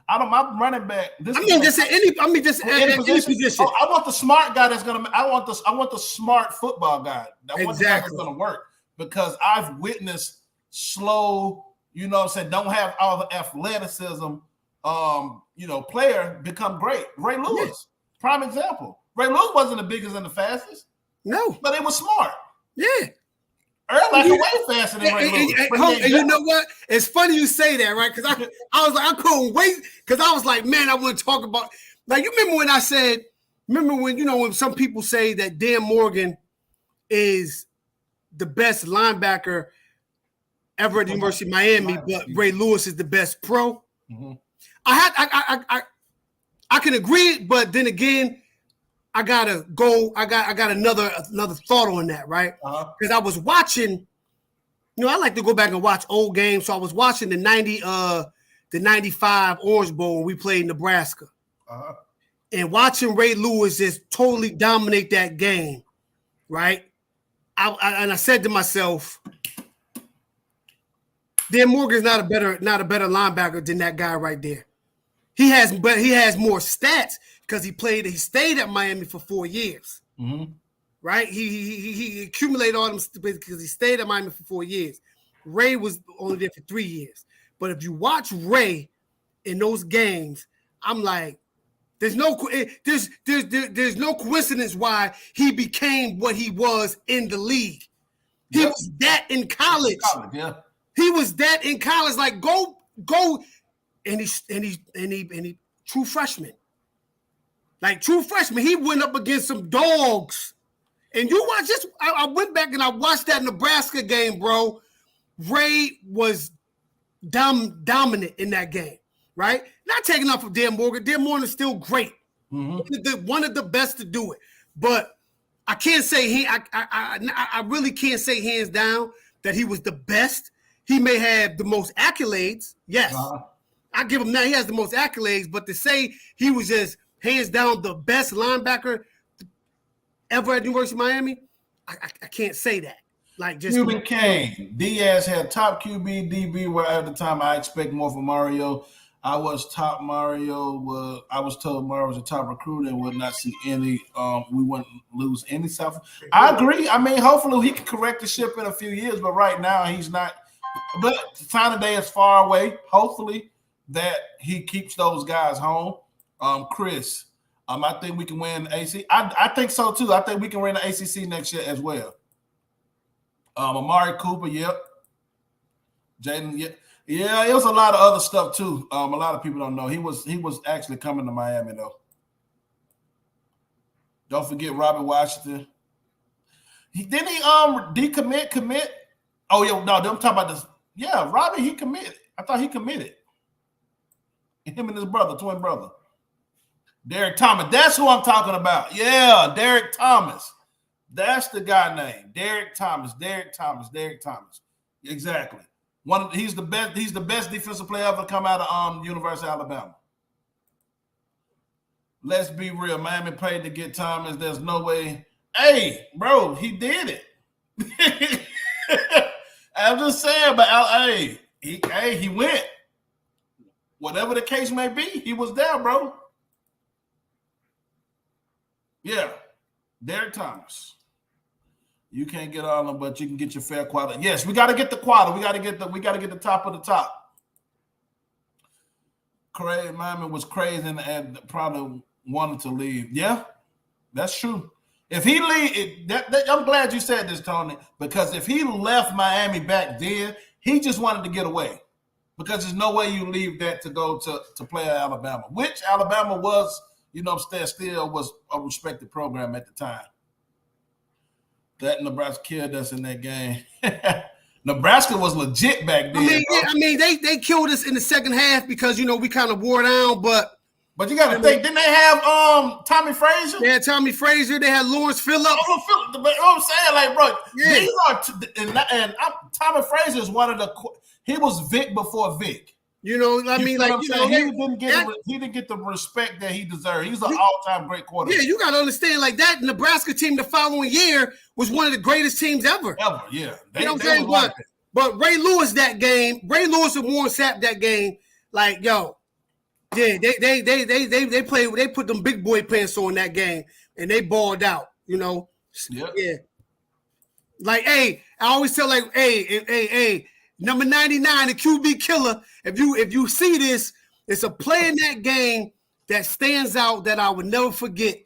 my running back. Just at any position. I want the smart guy I want the smart football guy. I want the guy that's gonna work, because I've witnessed slow, don't have all the athleticism, player become great. Ray Lewis, prime example. Ray Lewis wasn't the biggest and the fastest. No. But it was smart. Yeah. Earl way faster than Ray Lewis. And you know what? It's funny you say that, right? Because I was like, I couldn't wait, because I was like, man, I want to talk about, like, you remember when some people say that Dan Morgan is the best linebacker ever at the University of Miami, but Ray Lewis is the best pro. Mm-hmm. I can agree, but then again, I got another thought on that, right? Because I was watching, I like to go back and watch old games. So I was watching the 95 Orange Bowl when we played Nebraska. And watching Ray Lewis just totally dominate that game, right? I said to myself, Dan Morgan's not a better linebacker than that guy right there. He has more stats because he stayed at Miami for 4 years. Mm-hmm. Right? He accumulated all them because he stayed at Miami for 4 years. Ray was only there for 3 years. But if you watch Ray in those games, I'm like, there's no coincidence why he became what he was in the league. He was that in college. Yeah. He was that in college. Like, go, and he true freshman. Like, true freshman, he went up against some dogs. And you watch this. I went back and I watched that Nebraska game, bro. Ray was dominant in that game, right? Not taking off of Dan Morgan. Dan Morgan is still great. Mm-hmm. One of the best to do it. But I can't say I really can't say hands down that he was the best. He may have the most accolades. Yes. I give him that. He has the most accolades. But to say he was just hands down the best linebacker ever at the University of Miami, I can't say that. Like, just Cuban Kane. Diaz had top QB, DB, where at the time I expect more from Mario. I was told Mario was a top recruit and would not see any. We wouldn't lose any South. I agree. I mean, hopefully he can correct the ship in a few years, but right now he's not. But China Day is far away. Hopefully that he keeps those guys home. Chris, I think we can win the ACC. I think so too. I think we can win the ACC next year as well. Amari Cooper, yep. Jaden, yep. Yeah, it was a lot of other stuff too. A lot of people don't know. He was actually coming to Miami though. Don't forget Robert Washington. Didn't he decommit? Oh yeah, no, I'm talking about this. Yeah, Robbie, he committed. I thought he committed. Him and his brother, twin brother. Derek Thomas. That's who I'm talking about. Yeah, Derek Thomas. That's the guy name. Derek Thomas. Exactly. He's the best defensive player ever come out of University of Alabama. Let's be real. Miami paid to get Thomas. There's no way. Hey, bro, he did it. I'm just saying, but he went. Whatever the case may be, he was there, bro. Yeah, Derek Thomas. You can't get all of them, but you can get your fair quota. Yes, we got to get the quota. We got to get the top of the top. Crazy, Miami was crazy and probably wanted to leave. Yeah, that's true. If he leave, I'm glad you said this, Tony, because if he left Miami back then, he just wanted to get away. Because there's no way you leave that to go to play at Alabama, which Alabama was, still was a respected program at the time. That Nebraska killed us in that game. Nebraska was legit back then. I mean, they killed us in the second half because we kind of wore down, but you got to think, didn't they have Tommy Frazier? They had Tommy Frazier. They had Lawrence Phillips. But you know what I'm saying, like, bro, these are Tommy Frazier is one of the. He was Vic before Vic. You know, I mean, like, he didn't get the respect that he deserved. He's an all-time great quarterback. Yeah, you got to understand, like, that Nebraska team the following year was one of the greatest teams ever. Ever, yeah. You know what I'm saying? But Ray Lewis and Warren Sapp that game, like, yo, yeah, they played. They put them big boy pants on that game, and they balled out. Yeah. Like, hey, I always tell, like, hey. Number 99, the QB killer. If you see this, it's a play in that game that stands out that I would never forget.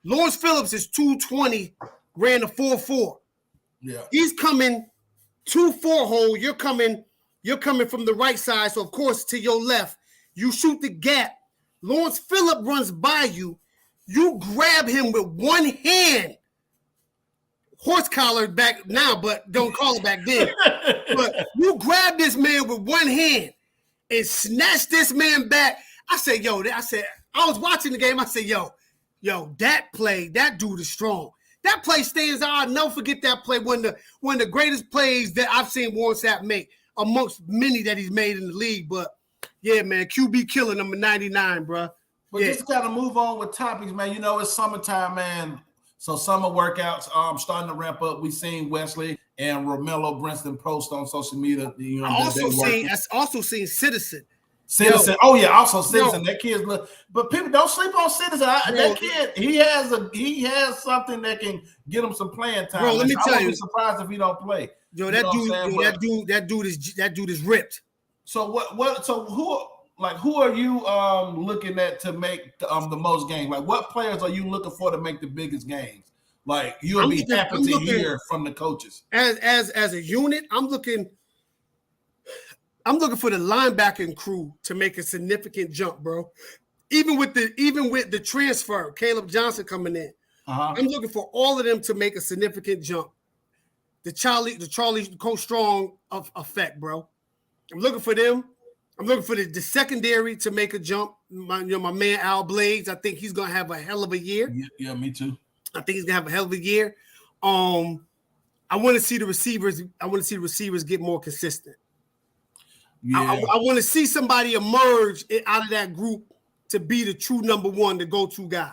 Lawrence Phillips is 220, ran a 4.4. Yeah. He's coming 2-4 hole. You're coming from the right side. So of course, to your left, you shoot the gap. Lawrence Phillips runs by you. You grab him with one hand. Horse collar back now, but don't call it back then. But you grab this man with one hand and snatch this man back. I was watching the game. I said, yo, that play, that dude is strong. That play stands out. I'll never forget that play. One of the greatest plays that I've seen Warren Sapp make amongst many that he's made in the league. But yeah, man, QB killer number 99, bro. But just gotta move on with topics, man. It's summertime, man. So summer workouts starting to ramp up. We seen Wesley and Romello Brinston post on social media. I also seen Citizen. Citizen. Also Citizen. That kid's look, but people don't sleep on Citizen. That kid, he has something that can get him some playing time. Bro, let me tell you, I wouldn't be surprised if he don't play. That dude is ripped. So who are you looking at to make the most games? Like, what players are you looking for to make the biggest games? Like, you'll be happy to hear from the coaches. As a unit, I'm looking for the linebacking crew to make a significant jump, bro. Even with the transfer, Caleb Johnson coming in, I'm looking for all of them to make a significant jump. The Charlie Coach Strong effect, bro. I'm looking for them. I'm looking for the secondary to make a jump. My man Al Blades, I think he's gonna have a hell of a year. Yeah, me too. I think he's gonna have a hell of a year. I want to see the receivers. I want to see the receivers get more consistent. Yeah. I want to see somebody emerge out of that group to be the true number one, the go-to guy.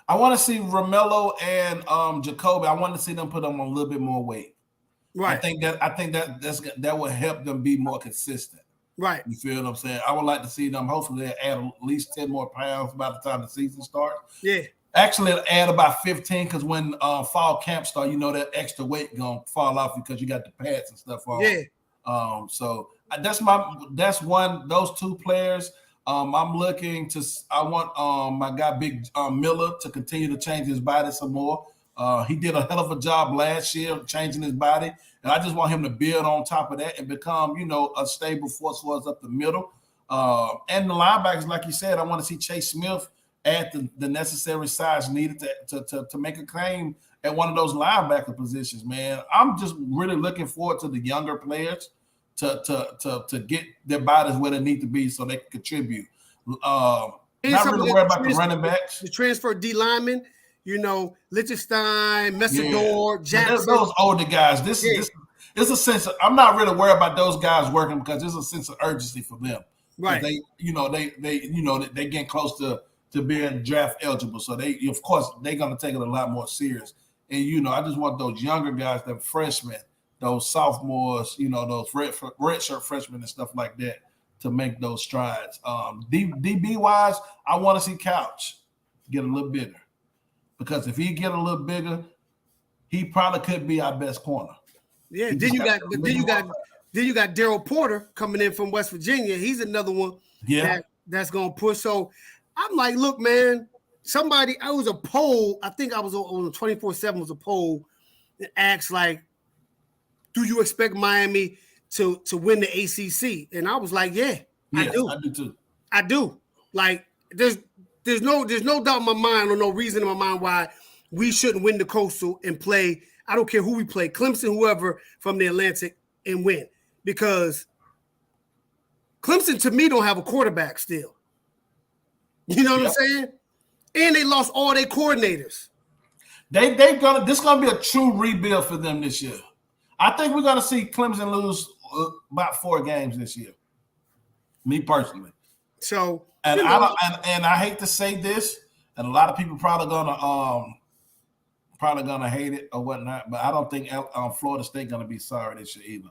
I want to see Romello and Jacoby. I want to see them put them on a little bit more weight. Right. I think that will help them be more consistent. Right. You feel what I'm saying? I would like to see them. Hopefully, they'll add at least 10 more pounds by the time the season starts. Yeah. Actually, it'll add about 15 because when fall camp starts, that extra weight gonna fall off because you got the pads and stuff on. Yeah. So those two players. I want my guy Big Miller to continue to change his body some more. He did a hell of a job last year changing his body, and I just want him to build on top of that and become, a stable force for us up the middle. And the linebackers, like you said, I want to see Chase Smith add the necessary size needed to make a claim at one of those linebacker positions, man. I'm just really looking forward to the younger players to get their bodies where they need to be so they can contribute. Not really worried about the running backs. The transfer D linemen, Lichtenstein, Messidor, Jackson. Those older guys. This is a sense of, I'm not really worried about those guys working because there's a sense of urgency for them. Right. They getting close to being draft eligible. So they're gonna take it a lot more serious. And I just want those younger guys, them freshmen, those sophomores, those red shirt freshmen and stuff like that to make those strides. DB wise, I want to see Couch get a little bigger. Because if he get a little bigger, he probably could be our best corner. Yeah. Then you got Daryl Porter coming in from West Virginia. He's another one. Yeah. That's gonna push. So I'm like, look, man. I was a poll. I think I was on 24/7 was a poll that asked like, do you expect Miami to win the ACC? And I was like, yeah, I do. I do too. I do. Like, there's no doubt in my mind or no reason in my mind why we shouldn't win the Coastal and play. I don't care who we play, Clemson, whoever from the Atlantic, and win because Clemson to me don't have a quarterback still. You know what I'm saying? And they lost all their coordinators. This gonna be a true rebuild for them this year. I think we're gonna see Clemson lose about 4 games this year. Me personally. So and I hate to say this, and a lot of people probably gonna hate it or whatnot, but I don't think Florida State gonna be sorry this year either.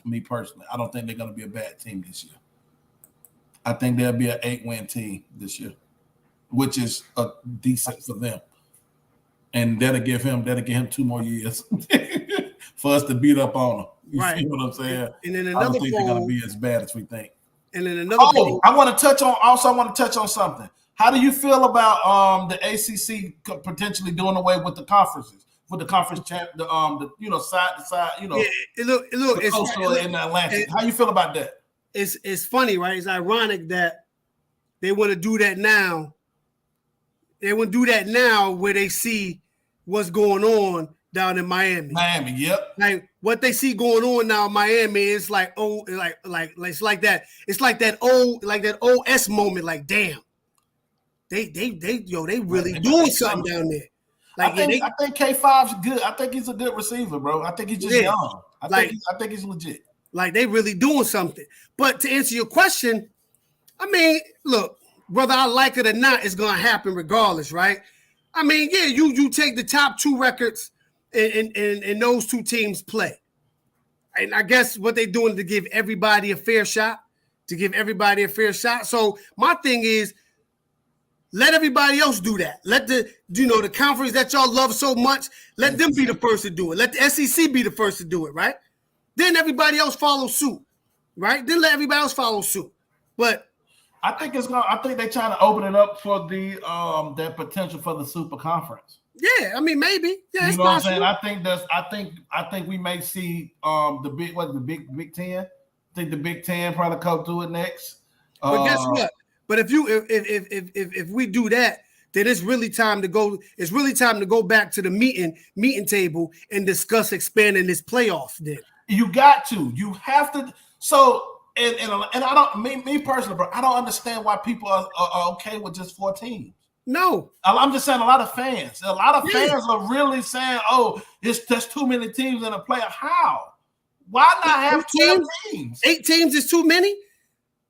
Me personally, I don't think they're gonna be a bad team this year. I think they'll be an 8-win team this year, which is a decent for them. And that'll give him 2 more years for us to beat up on them. You see what I'm saying? And then I don't think they're going to be as bad as we think. And then another poll. I want to touch on something. How do you feel about the ACC potentially doing away with the conferences, with the conference champ, side to side, look, the coastal and the Atlantic? How you feel about that? It's funny, right? It's ironic that they want to do that now. They want to do that now where they see what's going on down in Miami. Miami, yep. Like what they see going on now in Miami is like it's like that. It's like that old S moment. Like damn, they really doing something down there. Like I think K5's good. I think he's a good receiver, bro. I think he's just young. I think he's legit. Like they really doing something. But to answer your question, I mean, look, whether I like it or not, it's gonna happen regardless, right? I mean, yeah, you take the top 2 records and those 2 teams play. And I guess what they're doing to give everybody a fair shot, So my thing is, let everybody else do that. Let the conference that y'all love so much, let them be the first to do it. Let the SEC be the first to do it, right? Then everybody else follow suit, right? Then let everybody else follow suit. But I think they're trying to open it up for the that potential for the super conference. Yeah, I mean maybe. Yeah, you know what I'm saying? I think we may see the Big Ten. I think the Big Ten probably come through it next. But guess what? But if we do that, then it's really time to go. It's really time to go back to the meeting table and discuss expanding this playoff. Then you got to. You have to. So. And I don't me personally, bro. I don't understand why people are okay with just 4 teams. No, I'm just saying a lot of fans are really saying, "Oh, there's too many teams in a playoff." How? Why not have 12 teams? 8 teams is too many.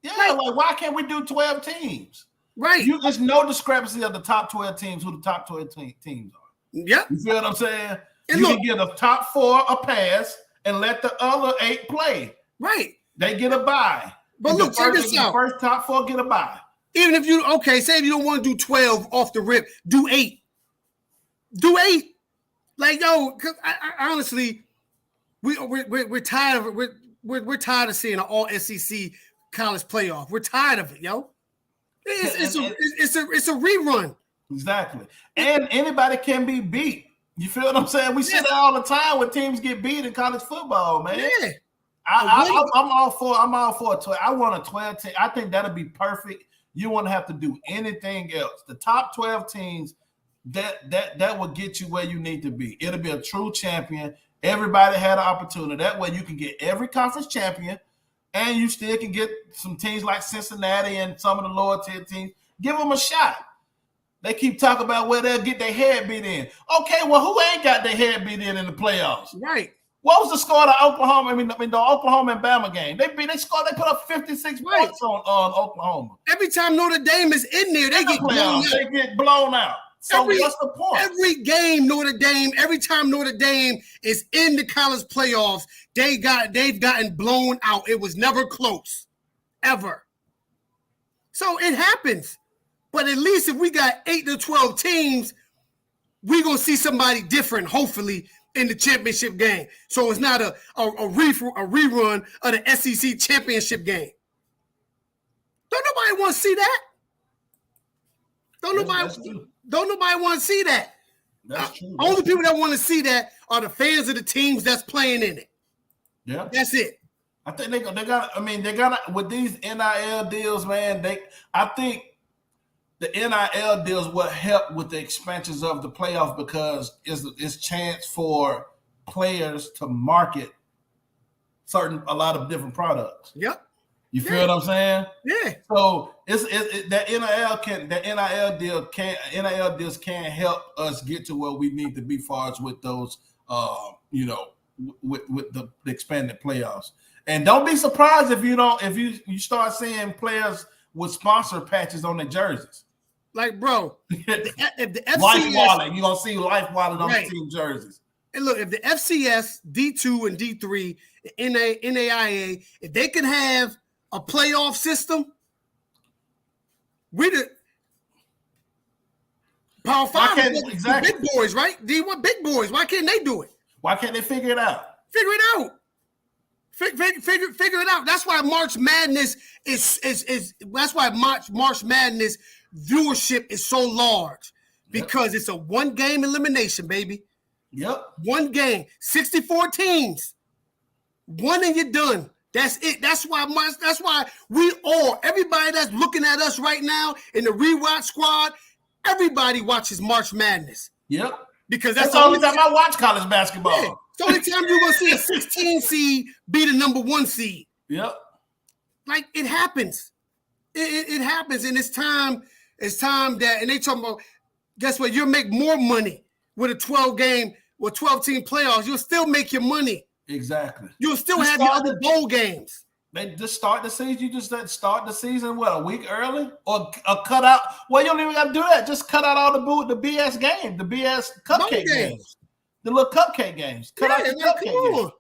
Yeah, like why can't we do 12 teams? Right. There's no discrepancy of the top 12 teams who the top 12 teams are. Yeah. You feel what I'm saying? And you can give the top 4 a pass and let the other 8 play. Right. They get a bye. But look, check this out. The first top 4 get a bye. Even if say if you don't want to do 12 off the rip, do 8. Do 8. Like, yo, because I honestly, we're tired of it. We're tired of seeing an all SEC college playoff. We're tired of it, yo. It's a rerun. Exactly. And anybody can be beat. You feel what I'm saying? We see that all the time when teams get beat in college football, man. Yeah. I'm all for a 12. I want a 12 team. I think that'll be perfect. You won't have to do anything else. The top 12 teams, that will get you where you need to be. It'll be a true champion. Everybody had an opportunity. That way you can get every conference champion, and you still can get some teams like Cincinnati and some of the lower tier teams. Give them a shot. They keep talking about where they'll get their head beat in. Okay, well, who ain't got their head beat in the playoffs? Right. What was the score of Oklahoma? I mean, the Oklahoma and Bama game. They put up 56 points on Oklahoma. Every time Notre Dame is in there, they get blown out. They get blown out. So what's the point? Every time Notre Dame is in the college playoffs, they've gotten blown out. It was never close, ever. So it happens. But at least if we got 8 to 12 teams, we're gonna see somebody different, hopefully, in the championship game. So it's not a rerun of the SEC championship game. Don't nobody want to see that. Don't nobody want to see that. That's true. Only people that want to see that are the fans of the teams that's playing in it. Yeah. That's it. I think they got with these NIL deals, man, I think the NIL deals will help with the expansions of the playoff because it's chance for players to market a lot of different products. Yep. You feel what I'm saying? Yeah. So that NIL deals can't help us get to where we need to be far as with those with the expanded playoffs. And don't be surprised if you start seeing players with sponsor patches on their jerseys. Like, bro, if the FCS, Life Wallet, you're gonna see Life Wallet on the team jerseys. And look, if the FCS, D2 and D3, NAIA, if they can have a playoff system, we the Power 5 exactly. big boys, right? D1 big boys. Why can't they do it? Why can't they figure it out? Figure it out. Figure it out. That's why March Madness is that's why March Madness viewership is so large, because it's a one game elimination, baby. Yep. One game, 64 teams. One and you're done. That's it. That's why everybody that's looking at us right now in the rewatch squad, everybody watches March Madness. Yep. Because that's the only time I watch college basketball. Yeah. It's the only time you're gonna see a 16 seed be the number 1 seed. Yep. Like, it happens. It happens, and it's time that, and they talking about, guess what? You'll make more money with a 12-game or 12-team playoffs. You'll still make your money. Exactly. You'll still have your other bowl games. They just start the season. You just start the season a week early, or cut out. Well, you don't even got to do that. Just cut out all the BS games, the BS cupcake games, the little cupcake games. Cut out the cupcake games.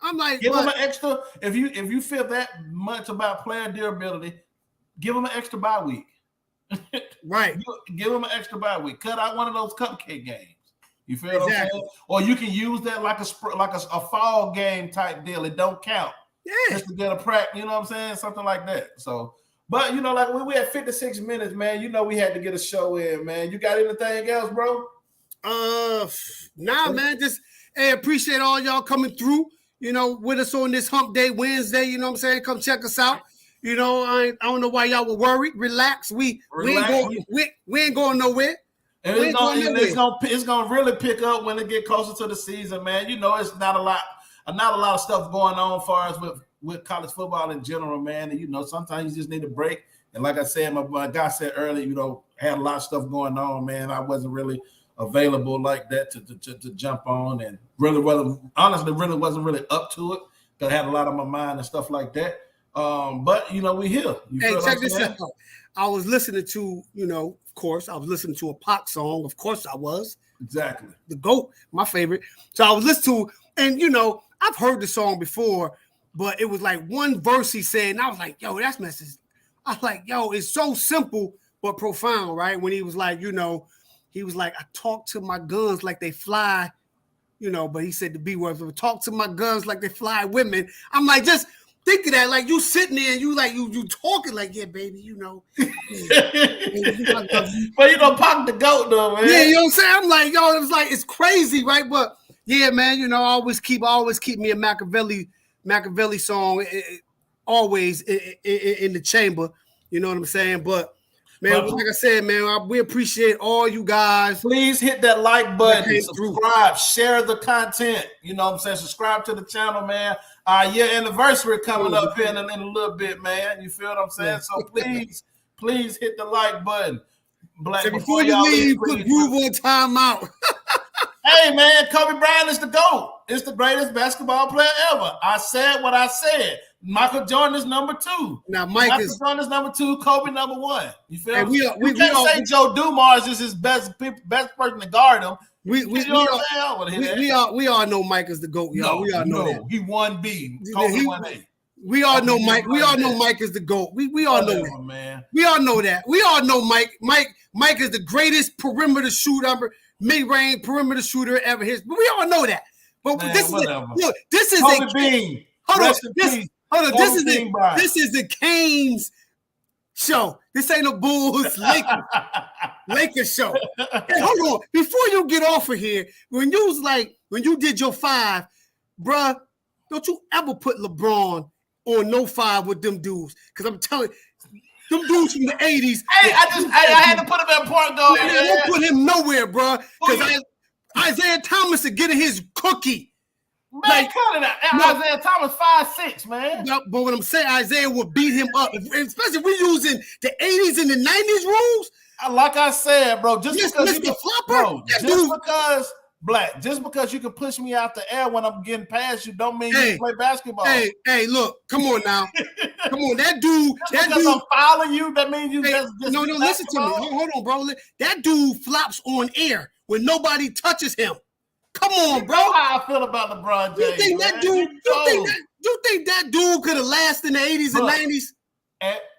I'm like, give them an extra. If you feel that much about player durability, give them an extra bye week. Right. Give them an extra bye week. Cut out one of those cupcake games. You feel what I'm saying? Or you can use that like a fall game type deal. It don't count. Yeah. Just to get a practice, you know what I'm saying? Something like that. So, but like we had 56 minutes, man. We had to get a show in, man. You got anything else, bro? Nah, man. Just appreciate all y'all coming through, with us on this Hump Day Wednesday. You know what I'm saying? Come check us out. I don't know why y'all were worried. Relax. We ain't going nowhere. And it's gonna really pick up when it get closer to the season, man. It's not a lot of stuff going on as far as with college football in general, man. And sometimes you just need a break. And like I said, my guy said earlier, had a lot of stuff going on, man. I wasn't really available like that to jump on, and really wasn't really up to it, because I had a lot on my mind and stuff like that. But we here. Hey, check this out. I was listening to, of course, I was listening to a Pac song. Of course I was. Exactly. The GOAT, my favorite. So I was listening to, and I've heard the song before, but it was like one verse he said, and I was like, yo, that's message. I was like, yo, it's so simple but profound, right? When he was like, I talk to my guns like they fly, but he said the B word, talk to my guns like they fly women. I'm like, just think of that, like you sitting there and you talking like, yeah, baby, But Pac the GOAT though, man. Yeah, you know what I'm saying? I'm like, yo, it's crazy, right? But yeah, man, I always keep me a Machiavelli song, always in the chamber. You know what I'm saying? But man, like I said, man, we appreciate all you guys. Please hit that like button, subscribe, share the content. You know what I'm saying? Subscribe to the channel, man. Our anniversary coming up here in a little bit, man. You feel what I'm saying? So please hit the like button. So before you leave, put Groove on timeout. Hey, man, Kobe Bryant is the GOAT. It's the greatest basketball player ever. I said what I said. Michael Jordan is number 2. Now, Michael Jordan is number 2. Kobe number 1. You feel me? You can't say Joe Dumars is his best person to guard him. We all know Mike is the GOAT, y'all. No, we all know that. He 1B. Kobe 1A. We all know Mike. We all know Mike is the GOAT. We all know that. Man. We all know that. We all know Mike. Mike is the greatest perimeter shooter, mid-range perimeter shooter ever. But we all know that. But man, this is Kobe Bean. This is the Canes show. This ain't a Bulls Lakers show. Hey, hold on. Before you get off of here, when you did your 5, bruh, don't you ever put LeBron on no 5 with them dudes. Because I'm telling you, them dudes from the 80s. Hey, I had to put him at point guard. Don't put him nowhere, bruh. Because Isaiah Thomas is getting his cookie. Man, Like, cut it out. no. Isaiah Thomas 5'6", man. But what I'm saying, Isaiah would beat him up, especially if we're using the 80s and the 90s rules. Like I said, bro, just because you Mr. can, Flopper, bro, just because you can push me out the air when I'm getting past you, don't mean you can play basketball. Hey, look, come on now, come on, that dude. I'm following you, that means you just no, listen to me. Hold on, bro. That dude flops on air when nobody touches him. Come on, bro. You know how I feel about LeBron James. You think that dude? You think that dude could have lasted in the 80s and 90s?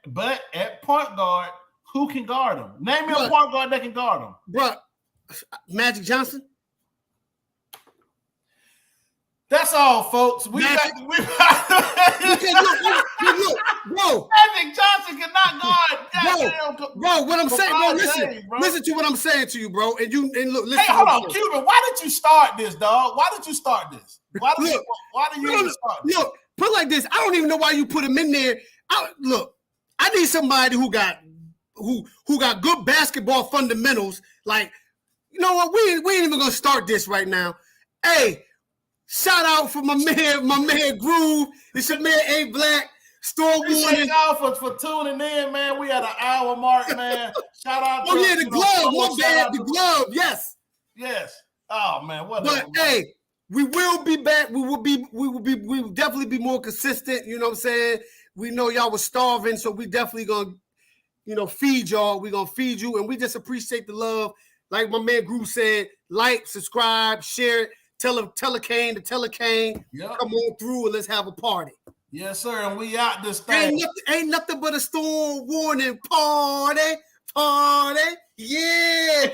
But at point guard, who can guard him? Name me a point guard that can guard him. Bro, Magic Johnson. That's all, folks. Look, bro. Magic Johnson cannot guard. Bro, what I'm saying, bro, listen to what I'm saying to you, bro. And look, listen. Hey, hold on, Cuban. Why did you start this, dog? Why did you start this? Why did you even start this? Look, put it like this. I don't even know why you put him in there. I need somebody who got good basketball fundamentals. Like, you know what? We ain't even gonna start this right now. Hey. Shout out for my man Groove. It's your man A Black. Store Appreciate y'all for tuning in, man. We at an hour mark, man. Shout out to the glove. One bad, the glove. Yes. Oh man, whatever. But hey, we will be back. We will definitely be more consistent. You know what I'm saying? We know y'all was starving, so we definitely gonna, feed y'all. We're gonna feed you, and we just appreciate the love. Like my man Groove said, like, subscribe, share it. Tell a Kane to tell a Kane. Yep. Come on through and let's have a party. Yes, sir. And we out this thing. Ain't nothing but a storm warning party. Yeah.